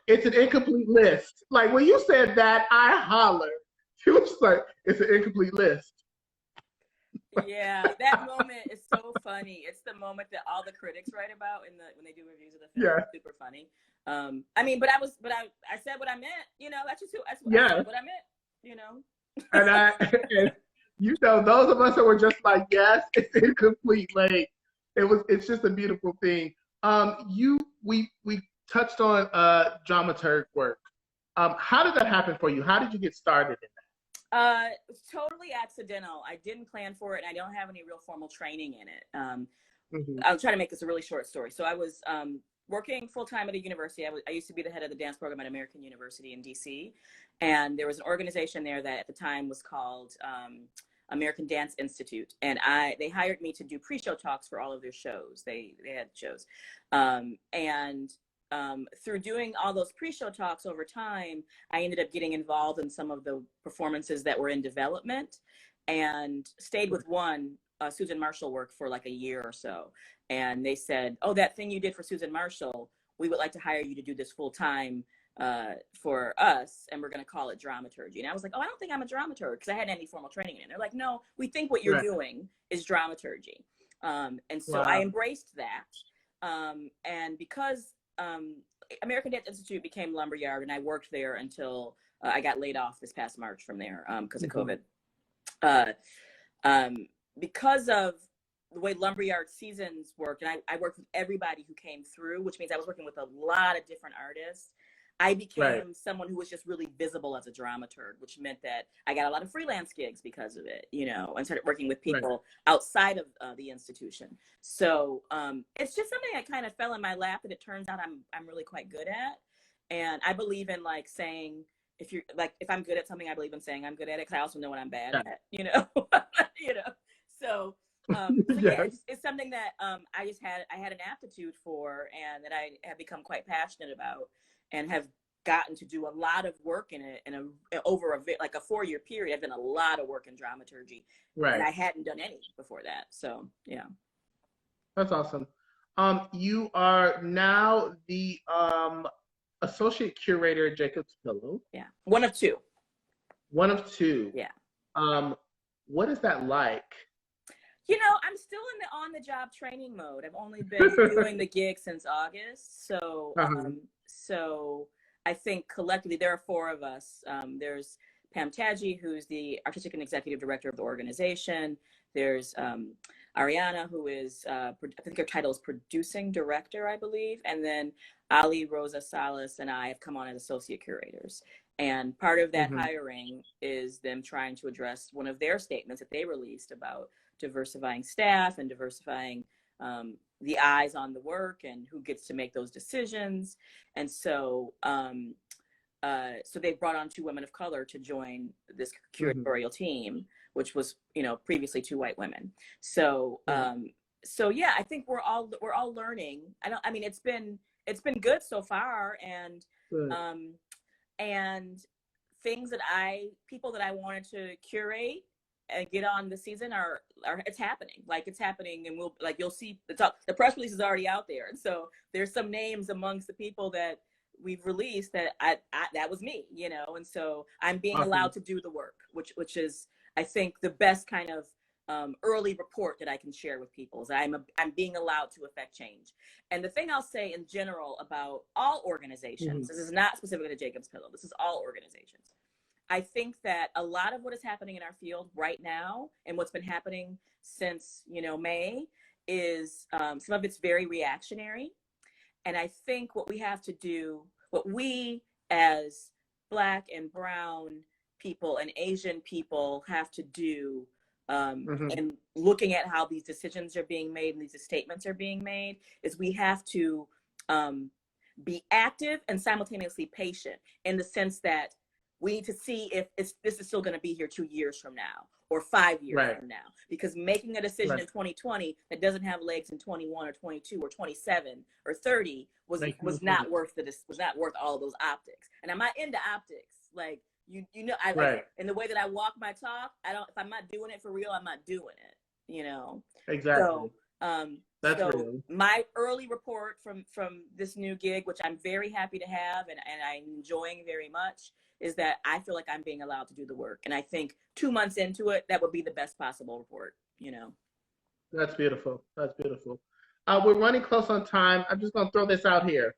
it's an incomplete list. Like when you said that, I hollered. She was like, it's an incomplete list. Yeah, that moment is so funny. It's the moment that all the critics write about when they do reviews of the film. It's super funny. I mean, but I said what I meant. You know, that's what I said what I meant. You know. And you know, those of us that were just like, yes, it's incomplete. Like it's just a beautiful thing. We touched on dramaturg work. How did that happen for you? How did you get started in that? It was totally accidental. I didn't plan for it, and I don't have any real formal training in it. I'll try to make this a really short story. So I was working full-time at a university. I used to be the head of the dance program at American University in DC, and there was an organization there that at the time was called American Dance Institute, and they hired me to do pre-show talks for all of their shows. They had shows, through doing all those pre-show talks over time, I ended up getting involved in some of the performances that were in development, and stayed with one, Susan Marshall, worked for like a year or so. And they said, oh, that thing you did for Susan Marshall, we would like to hire you to do this full time for us, and we're going to call it dramaturgy. And I was like, oh, I don't think I'm a dramaturg, because I hadn't any formal training in it. They're like, no, we think what you're doing is dramaturgy. And so I embraced that. And because American Dance Institute became Lumberyard, and I worked there until I got laid off this past March from there because of COVID. Because of the way lumberyard seasons work, and I worked with everybody who came through, which means I was working with a lot of different artists. I became someone who was just really visible as a dramaturg, which meant that I got a lot of freelance gigs because of it, you know, and started working with people outside of the institution. So it's just something that kind of fell in my lap, and it turns out I'm really quite good at. And I believe in like saying, if I'm good at something, I believe in saying I'm good at it, because I also know what I'm bad at, you know. You know, so yeah, it's something that I had an aptitude for, and that I have become quite passionate about, and have gotten to do a lot of work in it over a 4-year period. I've done a lot of work in dramaturgy, and I hadn't done any before that. So yeah, that's awesome. You are now the associate curator at Jacob's Pillow. Yeah, one of two. One of two. Yeah. What is that like? You know, I'm still in the on-the-job training mode. I've only been doing the gig since August. So, so I think collectively there are 4 of us. There's Pam Tadji, who's the artistic and executive director of the organization. There's Ariana, who is, I think her title is producing director, I believe. And then Ali, Rosa Salas, and I have come on as associate curators. And part of that hiring is them trying to address one of their statements that they released about diversifying staff and diversifying the eyes on the work and who gets to make those decisions. And so so they brought on 2 women of color to join this curatorial team, which was, you know, previously 2 white women. So so yeah, I think we're all learning. I mean it's been good so far, and and things that people that I wanted to curate and get on the season are it's happening. Like, it's happening, and you'll see the press release is already out there. And so there's some names amongst the people that we've released that that was me, you know. And so I'm being allowed to do the work, which is, I think, the best kind of early report that I can share with people, is I'm being allowed to affect change. And the thing I'll say in general about all organizations, this is not specific to Jacob's Pillow, this is all organizations. I think that a lot of what is happening in our field right now, and what's been happening since, you know, May, is some of it's very reactionary. And I think what we have to do, what we as Black and brown people and Asian people have to do, and looking at how these decisions are being made and these statements are being made, is we have to be active and simultaneously patient, in the sense that we need to see if this is still going to be here 2 years from now or 5 years from now. Because making a decision in 2020 that doesn't have legs in 21 or 22 or 27 or 30 was not worth all those optics. And I'm not into optics. Like, you know, in the way that I walk my talk, if I'm not doing it for real, I'm not doing it, you know. Exactly. So, that's so real. My early report from this new gig, which I'm very happy to have and I'm enjoying very much, is that I feel like I'm being allowed to do the work. And I think 2 months into it, that would be the best possible report, you know. That's beautiful. That's beautiful. We're running close on time. I'm just going to throw this out here.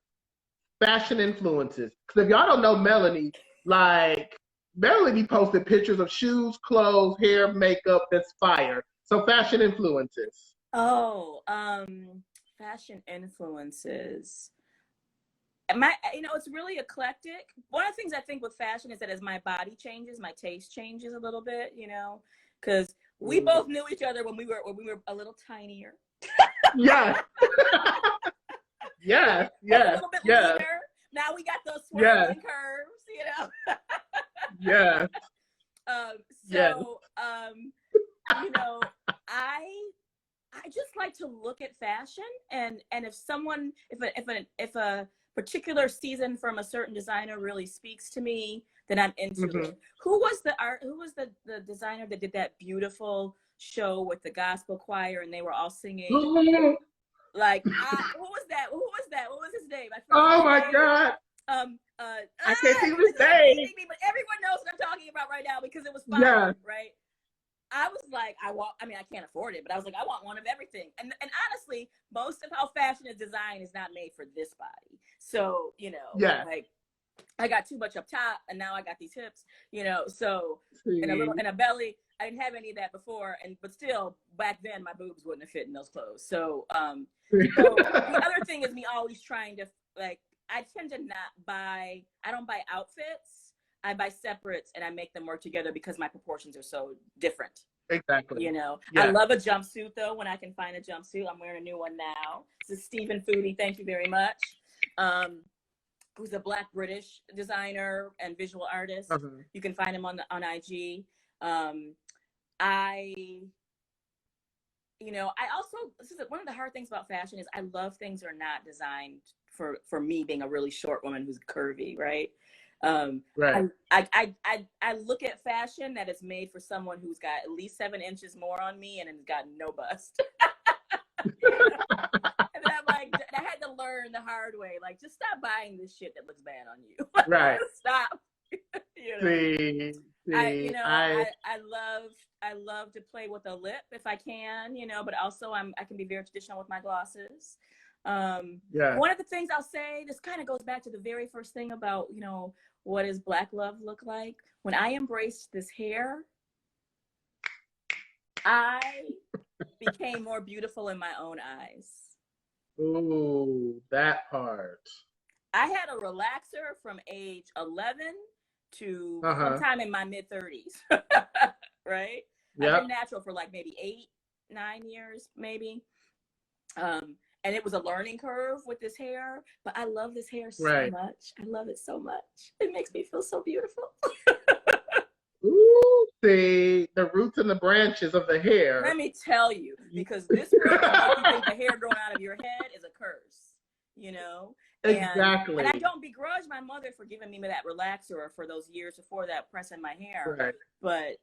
Fashion influences. Because if y'all don't know Melanie, like, Melanie posted pictures of shoes, clothes, hair, makeup that's fire. So fashion influences. Oh, fashion influences. You know, it's really eclectic. One of the things I think with fashion is that as my body changes, my taste changes a little bit, you know, because we both knew each other when we were a little tinier. Yeah. Yeah. Yeah. A little bit leaner. Now we got those swirling curves, you know. Yeah. You know, I just like to look at fashion, and if a particular season from a certain designer really speaks to me, then I'm into it. Who was the designer that did that beautiful show with the gospel choir and they were all singing? Like, who was that? What was his name? Oh my God. I can't think of his name. But everyone knows what I'm talking about right now because it was fire, right? I was like, I can't afford it, but I was like, I want one of everything. And honestly, most of how fashion is designed is not made for this body. So, you know, like, I got too much up top, and now I got these hips, you know. So and See. a belly. I didn't have any of that before, but still back then my boobs wouldn't have fit in those clothes. So so the other thing is me always trying to, like, I tend to not buy. I don't buy outfits. I buy separates, and I make them work together because my proportions are so different. Exactly. You know, Yeah. I love a jumpsuit though. When I can find a jumpsuit, I'm wearing a new one now. This is Stephen Foodie. Thank you very much. Who's a Black British designer and visual artist. You can find him on IG. You know, I also, this is one of the hard things about fashion is I love things that are not designed for me being a really short woman who's curvy, right? Right. I look at fashion that is made for someone who's got at least 7 inches more on me and has got no bust. And then I'm like, I had to learn the hard way, like, just stop buying this shit that looks bad on you. Right. Stop. You know? I love to play with a lip if I can, you know, but also I can be very traditional with my glosses. One of the things I'll say, this kind of goes back to the very first thing about, you know, what does Black love look like? When I embraced this hair, I became more beautiful in my own eyes. Ooh, that part. I had a relaxer from age 11 to sometime in my mid 30s, right? Yep. I've been natural for like maybe 8-9 years, maybe. And it was a learning curve with this hair, but I love this hair so much. I love it so much. It makes me feel so beautiful. Ooh, see, the roots and the branches of the hair. Let me tell you, because this world makes you think the hair growing out of your head is a curse, you know? Exactly. And I don't begrudge my mother for giving me that relaxer for those years before that, pressing my hair. Right. But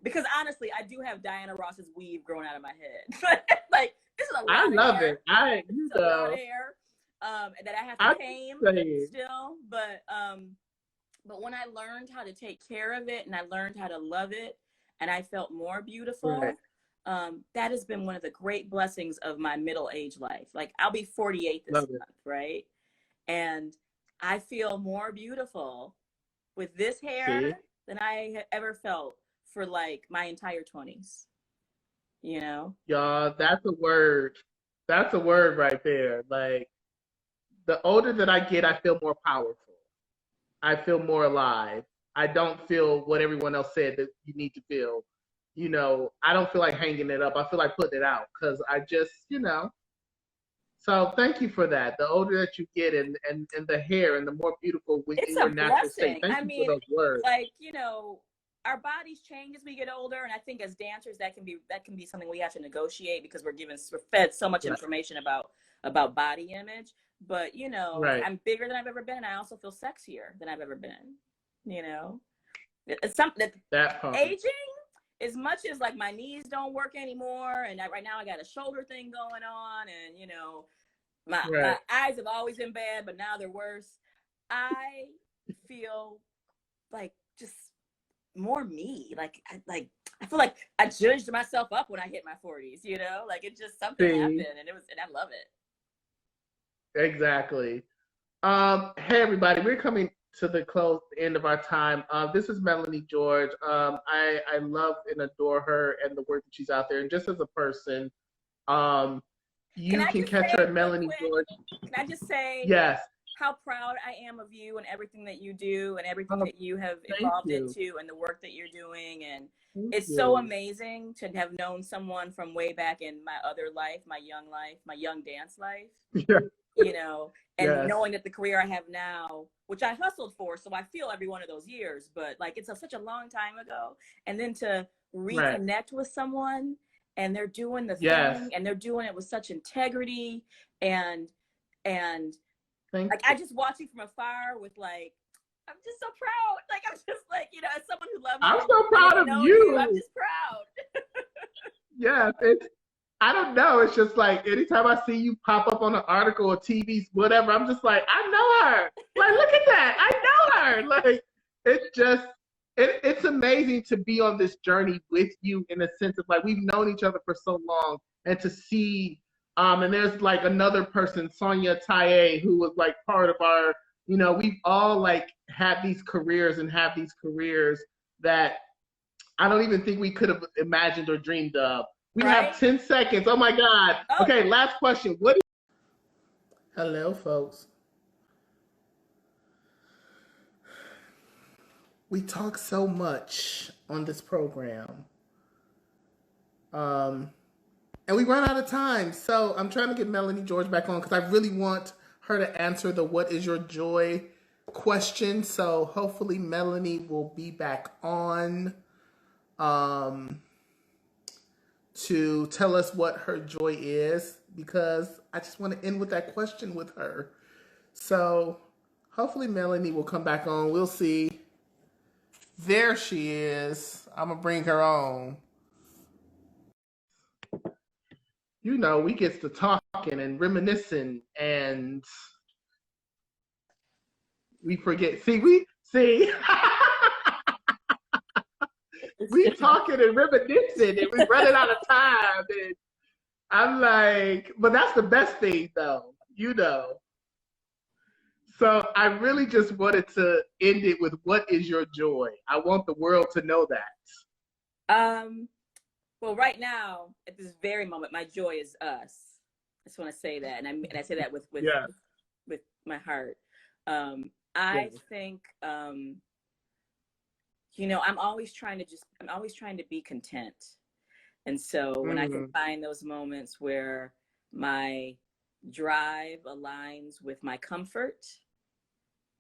because honestly, I do have Diana Ross's weave growing out of my head. Like, this is a lot of love hair. it. It's a lot of hair that I have to tame still. But when I learned how to take care of it and I learned how to love it and I felt more beautiful, that has been one of the great blessings of my middle age life. Like, I'll be 48 this month, right? And I feel more beautiful with this hair than I have ever felt for like my entire 20s. You know? Y'all, that's a word. That's a word right there. Like, the older that I get, I feel more powerful. I feel more alive. I don't feel what everyone else said that you need to feel. You know, I don't feel like hanging it up. I feel like putting it out because I just, you know. So thank you for that. The older that you get and the hair and the more beautiful in your natural state. Thank you for those words. Like, you know, our bodies change as we get older, and I think as dancers that can be something we have to negotiate because we're fed so much information about body image. But, you know, I'm bigger than I've ever been, and I also feel sexier than I've ever been. You know, it's something that aging, as much as like my knees don't work anymore, and right now I got a shoulder thing going on, and you know, my eyes have always been bad, but now they're worse. I feel like just more me. Like I feel like I judged myself up when I hit my 40s. You know, like it just something happened, and I love it. Exactly. Hey everybody, we're coming to the end of our time. This is Melanie George. I love and adore her and the work that she's out there. And just as a person, you can catch her at Melanie George. Can I just say how proud I am of you and everything that you do and everything that you have evolved into and the work that you're doing. And it's so amazing to have known someone from way back in my other life, my young dance life. You know, and knowing that the career I have now, which I hustled for, so I feel every one of those years, but like it's such a long time ago, and then to reconnect with someone and they're doing the thing and they're doing it with such integrity and like I just watch you from afar with like, I'm just so proud. Like I'm just like, you know, as someone who loves you. I'm so proud of you. I'm just proud. Yes, I don't know. It's just like anytime I see you pop up on an article or TV, whatever, I'm just like, I know her. Like, look at that. I know her. Like, it's amazing to be on this journey with you in a sense of like, we've known each other for so long and to see, and there's like another person, Sonia Taye, who was like part of our, You know, we've all like had these careers and have these careers that I don't even think we could have imagined or dreamed of. We Right? have 10 seconds. Oh my God. Oh. Okay, last question. Hello, folks. We talk so much on this program. And we run out of time. So I'm trying to get Melanie George back on because I really want her to answer the what is your joy question. So hopefully Melanie will be back on to tell us what her joy is, because I just want to end with that question with her. So hopefully Melanie will come back on. We'll see. There she is. I'm going to bring her on. You know, we get to talking and reminiscing, and we forget. We talking and reminiscing, and we running out of time. And I'm like, but that's the best thing, though, you know. So I really just wanted to end it with what is your joy? I want the world to know that. Well, right now, at this very moment, my joy is us. I just want to say that, and I say that with my heart. I think, you know, I'm always trying to be content. And so when I can find those moments where my drive aligns with my comfort,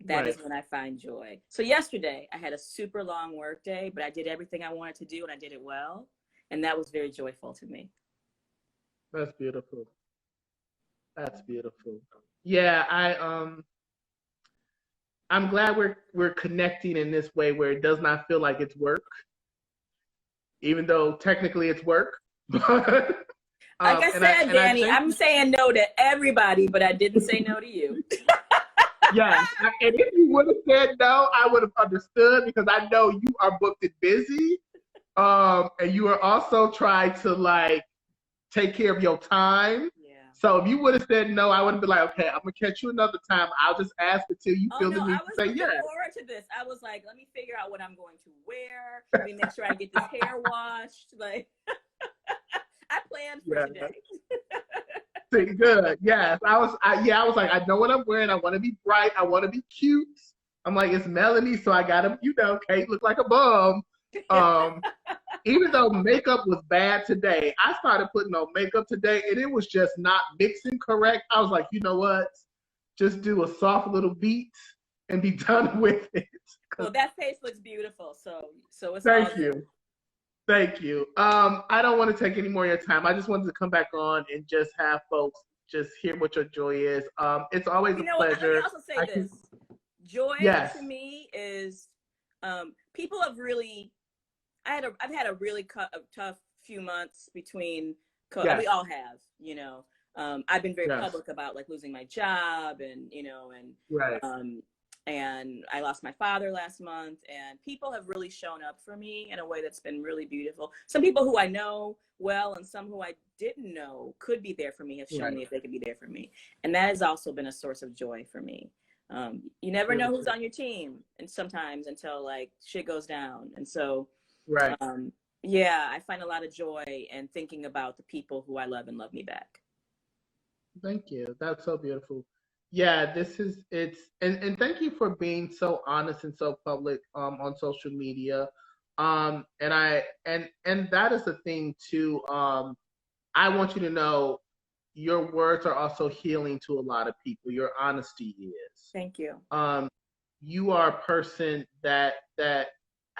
that is when I find joy. So yesterday I had a super long work day, but I did everything I wanted to do and I did it well. And that was very joyful to me. That's beautiful. That's beautiful. Yeah, I'm glad we're connecting in this way where it does not feel like it's work, even though technically it's work. Like I said, Danny, I'm saying no to everybody, but I didn't say no to you. Yeah, and if you would have said no, I would have understood, because I know you are booked and busy. And you are also trying to like take care of your time. Yeah. So if you would have said no, I would have been like, okay, I'm gonna catch you another time. I'll just ask until you feel the need to say yes. I was looking forward to this. I was like, let me figure out what I'm going to wear. Let me make sure I get this hair washed. Like, I planned for today. Good. Yes. I was like, I know what I'm wearing. I want to be bright. I want to be cute. I'm like, it's Melanie, so I gotta, you know, Kate look like a bum. Even though makeup was bad today, I started putting on makeup today and it was just not mixing correct. I was like, you know what? Just do a soft little beat and be done with it. Well, that face looks beautiful. So it's Thank you. Thank you. I don't want to take any more of your time. I just wanted to come back on and just have folks just hear what your joy is. It's always a pleasure. Let me also say this. Joy to me is people have really. I've had a really tough few months between. We all have, you know. I've been very public about like losing my job, and you know, and I lost my father last month, and people have really shown up for me in a way that's been really beautiful. Some people who I know well and some who I didn't know could be there for me have shown me if they could be there for me. And that has also been a source of joy for me. You never know who's on your team, and sometimes until like shit goes down. And so, I find a lot of joy in thinking about the people who I love and love me back. Thank you. That's so beautiful. Yeah, and thank you for being so honest and so public on social media. And that is the thing too. I want you to know your words are also healing to a lot of people. Your honesty is. Thank you. You are a person that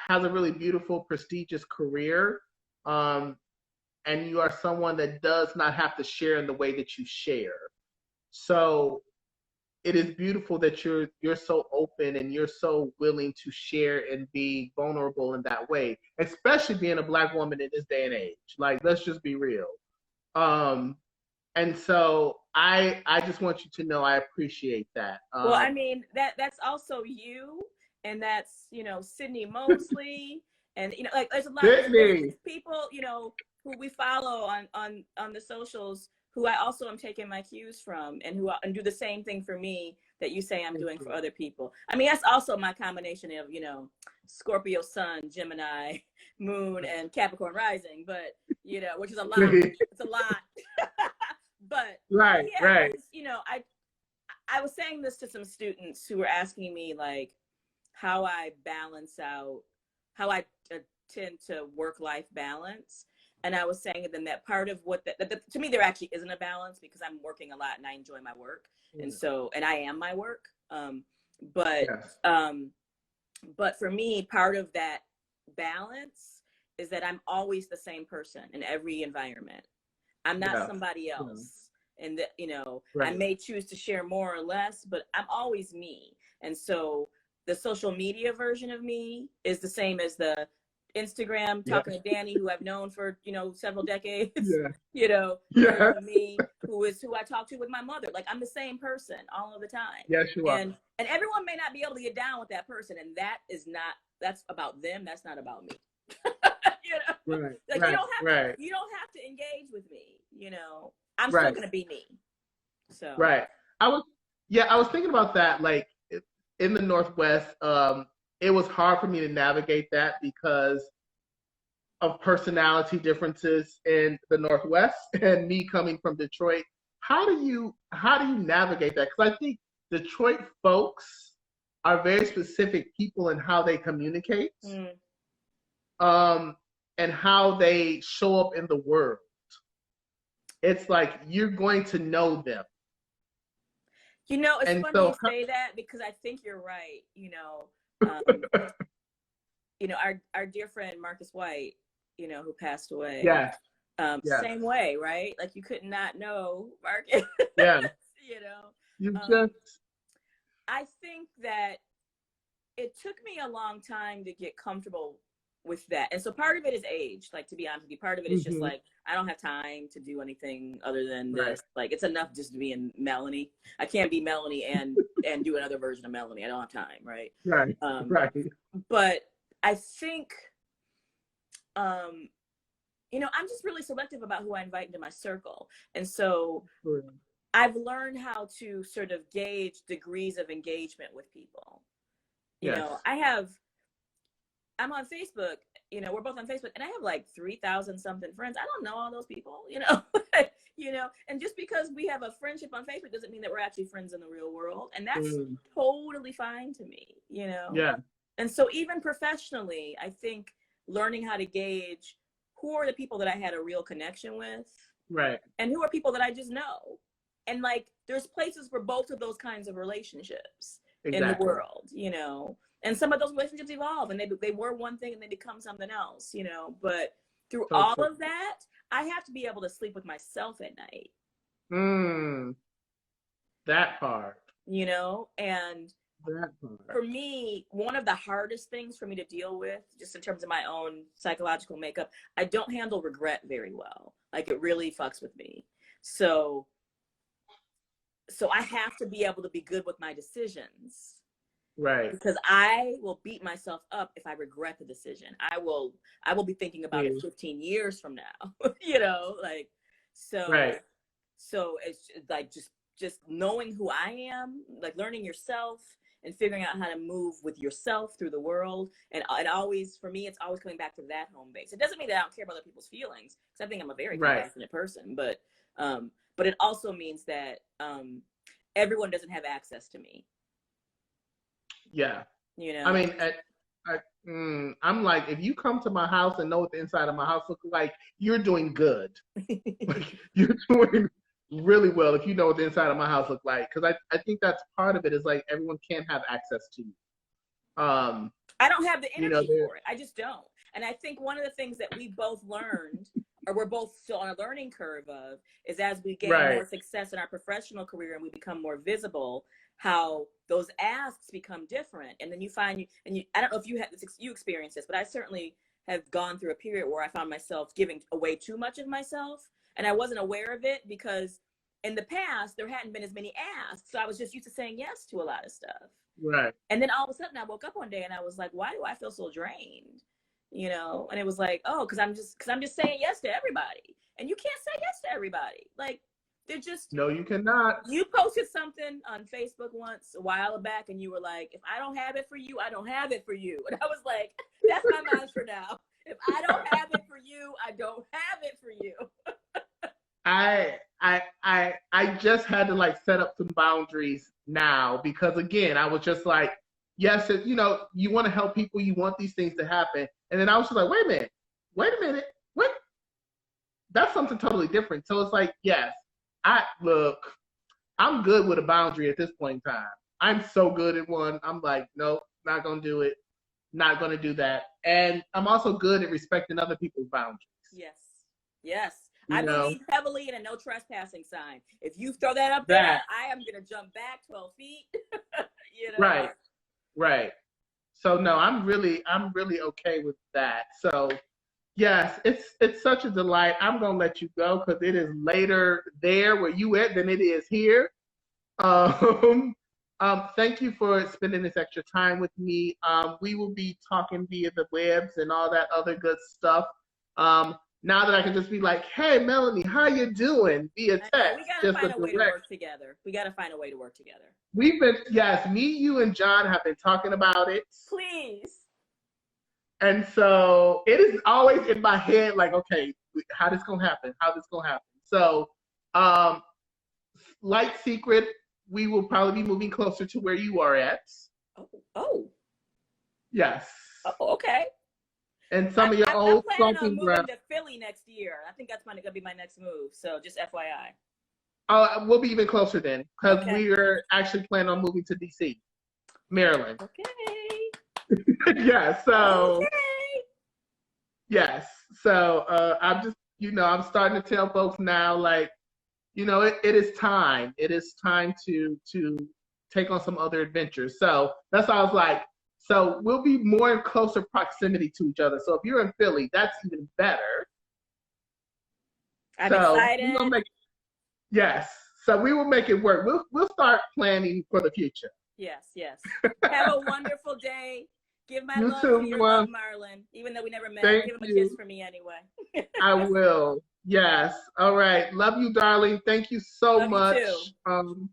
has a really beautiful, prestigious career. And you are someone that does not have to share in the way that you share. So it is beautiful that you're so open and you're so willing to share and be vulnerable in that way, especially being a Black woman in this day and age. Like, let's just be real. And so I just want you to know I appreciate that. Well, I mean, that's also you, and that's, you know, Sydney Mosley, and you know, like there's a lot of people, you know, who we follow on the socials who I also am taking my cues from, and and do the same thing for me that you say I'm doing for other people. I mean, that's also my combination of, you know, Scorpio sun, Gemini moon, and Capricorn rising, but, you know, which is a lot. It's a lot. But right, yeah, right. you know, I was saying this to some students who were asking me like how I balance out, how I tend to work-life balance. And I was saying to them that part of what to me, there actually isn't a balance because I'm working a lot and I enjoy my work. And so, and I am my work. But for me, part of that balance is that I'm always the same person in every environment. I'm not somebody else. And that, you know, I may choose to share more or less, but I'm always me. And so the social media version of me is the same as the Instagram talking to Danny, who I've known for, you know, several decades, you know, me, who I talk to with my mother. Like, I'm the same person all of the time. Yes, you are. And everyone may not be able to get down with that person. And that's about them. That's not about me. You know, like you don't have to engage with me, you know, I'm still going to be me. So, I was thinking about that. Like in the Northwest, it was hard for me to navigate that because of personality differences in the Northwest and me coming from Detroit. How do you navigate that? Because I think Detroit folks are very specific people in how they communicate, and how they show up in the world. It's like you're going to know them. You know, it's funny you say that because I think you're right. You know, you know, our dear friend Marcus White, you know, who passed away. Same way, right? Like you could not know Marcus. You know, I think that it took me a long time to get comfortable with that. And so part of it is age, like, to be honest with you, part of it is just like, I don't have time to do anything other than this. Like, it's enough just to be in Melanie. I can't be Melanie and do another version of Melanie. I don't have time. Right. But I think, you know, I'm just really selective about who I invite into my circle. And so I've learned how to sort of gauge degrees of engagement with people. You know, I'm on Facebook, you know, we're both on Facebook, and I have like 3,000 something friends. I don't know all those people, you know, you know, and just because we have a friendship on Facebook doesn't mean that we're actually friends in the real world. And that's totally fine to me, you know? And so even professionally, I think learning how to gauge who are the people that I had a real connection with, and who are people that I just know. And like, there's places for both of those kinds of relationships in the world, you know? And some of those relationships evolve, and they were one thing and they become something else, you know. But through all of that, I have to be able to sleep with myself at night. That part. You know, and for me, one of the hardest things for me to deal with, just in terms of my own psychological makeup, I don't handle regret very well. Like, it really fucks with me. So I have to be able to be good with my decisions. Because I will beat myself up if I regret the decision. I will be thinking about it 15 years from now, you know, like, so it's like, just knowing who I am, like learning yourself and figuring out how to move with yourself through the world. And it always, for me, it's always coming back to that home base. It doesn't mean that I don't care about other people's feelings, because I think I'm a very compassionate person, but it also means that everyone doesn't have access to me. You know, I mean, I'm like, if you come to my house and know what the inside of my house looks like, you're doing good. Like, you're doing really well if you know what the inside of my house looks like. Because I think that's part of it, is like everyone can't have access to you. I don't have the energy for it. I just don't. And I think one of the things that we both learned, or we're both still on a learning curve of, is as we gain more success in our professional career and we become more visible, how those asks become different. And then you find I don't know if you experience this, but I certainly have gone through a period where I found myself giving away too much of myself, and I wasn't aware of it because in the past there hadn't been as many asks, so I was just used to saying yes to a lot of stuff. And then all of a sudden I woke up one day and I was like, why do I feel so drained, you know? And it was like, oh, because I'm just saying yes to everybody, and you can't say yes to everybody. Like, They're just, no, you cannot. you posted something on Facebook once a while back and you were like, if I don't have it for you, I don't have it for you. And I was like, that's my mantra now. If I don't have it for you, I don't have it for you. I just had to like set up some boundaries now because again, I was just like, yes, you know, you want to help people, you want these things to happen. And then I was just like, wait a minute, what? That's something totally different. So it's like, yes, I'm good with a boundary at this point in time. I'm so good at one. I'm like, nope, not gonna do it. Not gonna do that. And I'm also good at respecting other people's boundaries. Yes. Yes. You I know? believe heavily in a no trespassing sign. If you throw that up there, I am gonna jump back 12 feet. You know? Right. So no, I'm really okay with that. So yes, it's such a delight. I'm gonna let you go because it is later there where you at than it is here. Thank you for spending this extra time with me. We will be talking via the webs and all that other good stuff. Now that I can just be like, hey, Melanie, how you doing? Via text. We gotta find a way to work together. We gotta find a way to work together. Me, you, and John have been talking about it. Please. And so it is always in my head, like, okay, how this gonna happen? So, light secret, we will probably be moving closer to where you are at. Oh. Yes. Oh, okay. And some of your old stomping ground. I'm moving to Philly next year. I think that's gonna be my next move. So just FYI. Oh, we'll be even closer then, because we are actually planning on moving to DC, Maryland. Okay. Yeah. So. Okay. Yes. So I'm just, I'm starting to tell folks now, like, it is time. It is time to take on some other adventures. So that's why I was like, so we'll be more in closer proximity to each other. So if you're in Philly, that's even better. I'm excited. Yes. So we will make it work. We'll start planning for the future. Yes. Have a wonderful day. Give my love to your love, Marlon. Even though we never met, give him a kiss for me anyway. I will. Yes. All right. Love you, darling. Thank you so much. You too.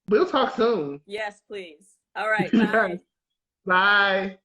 We'll talk soon. Yes, please. All right. Bye. Bye.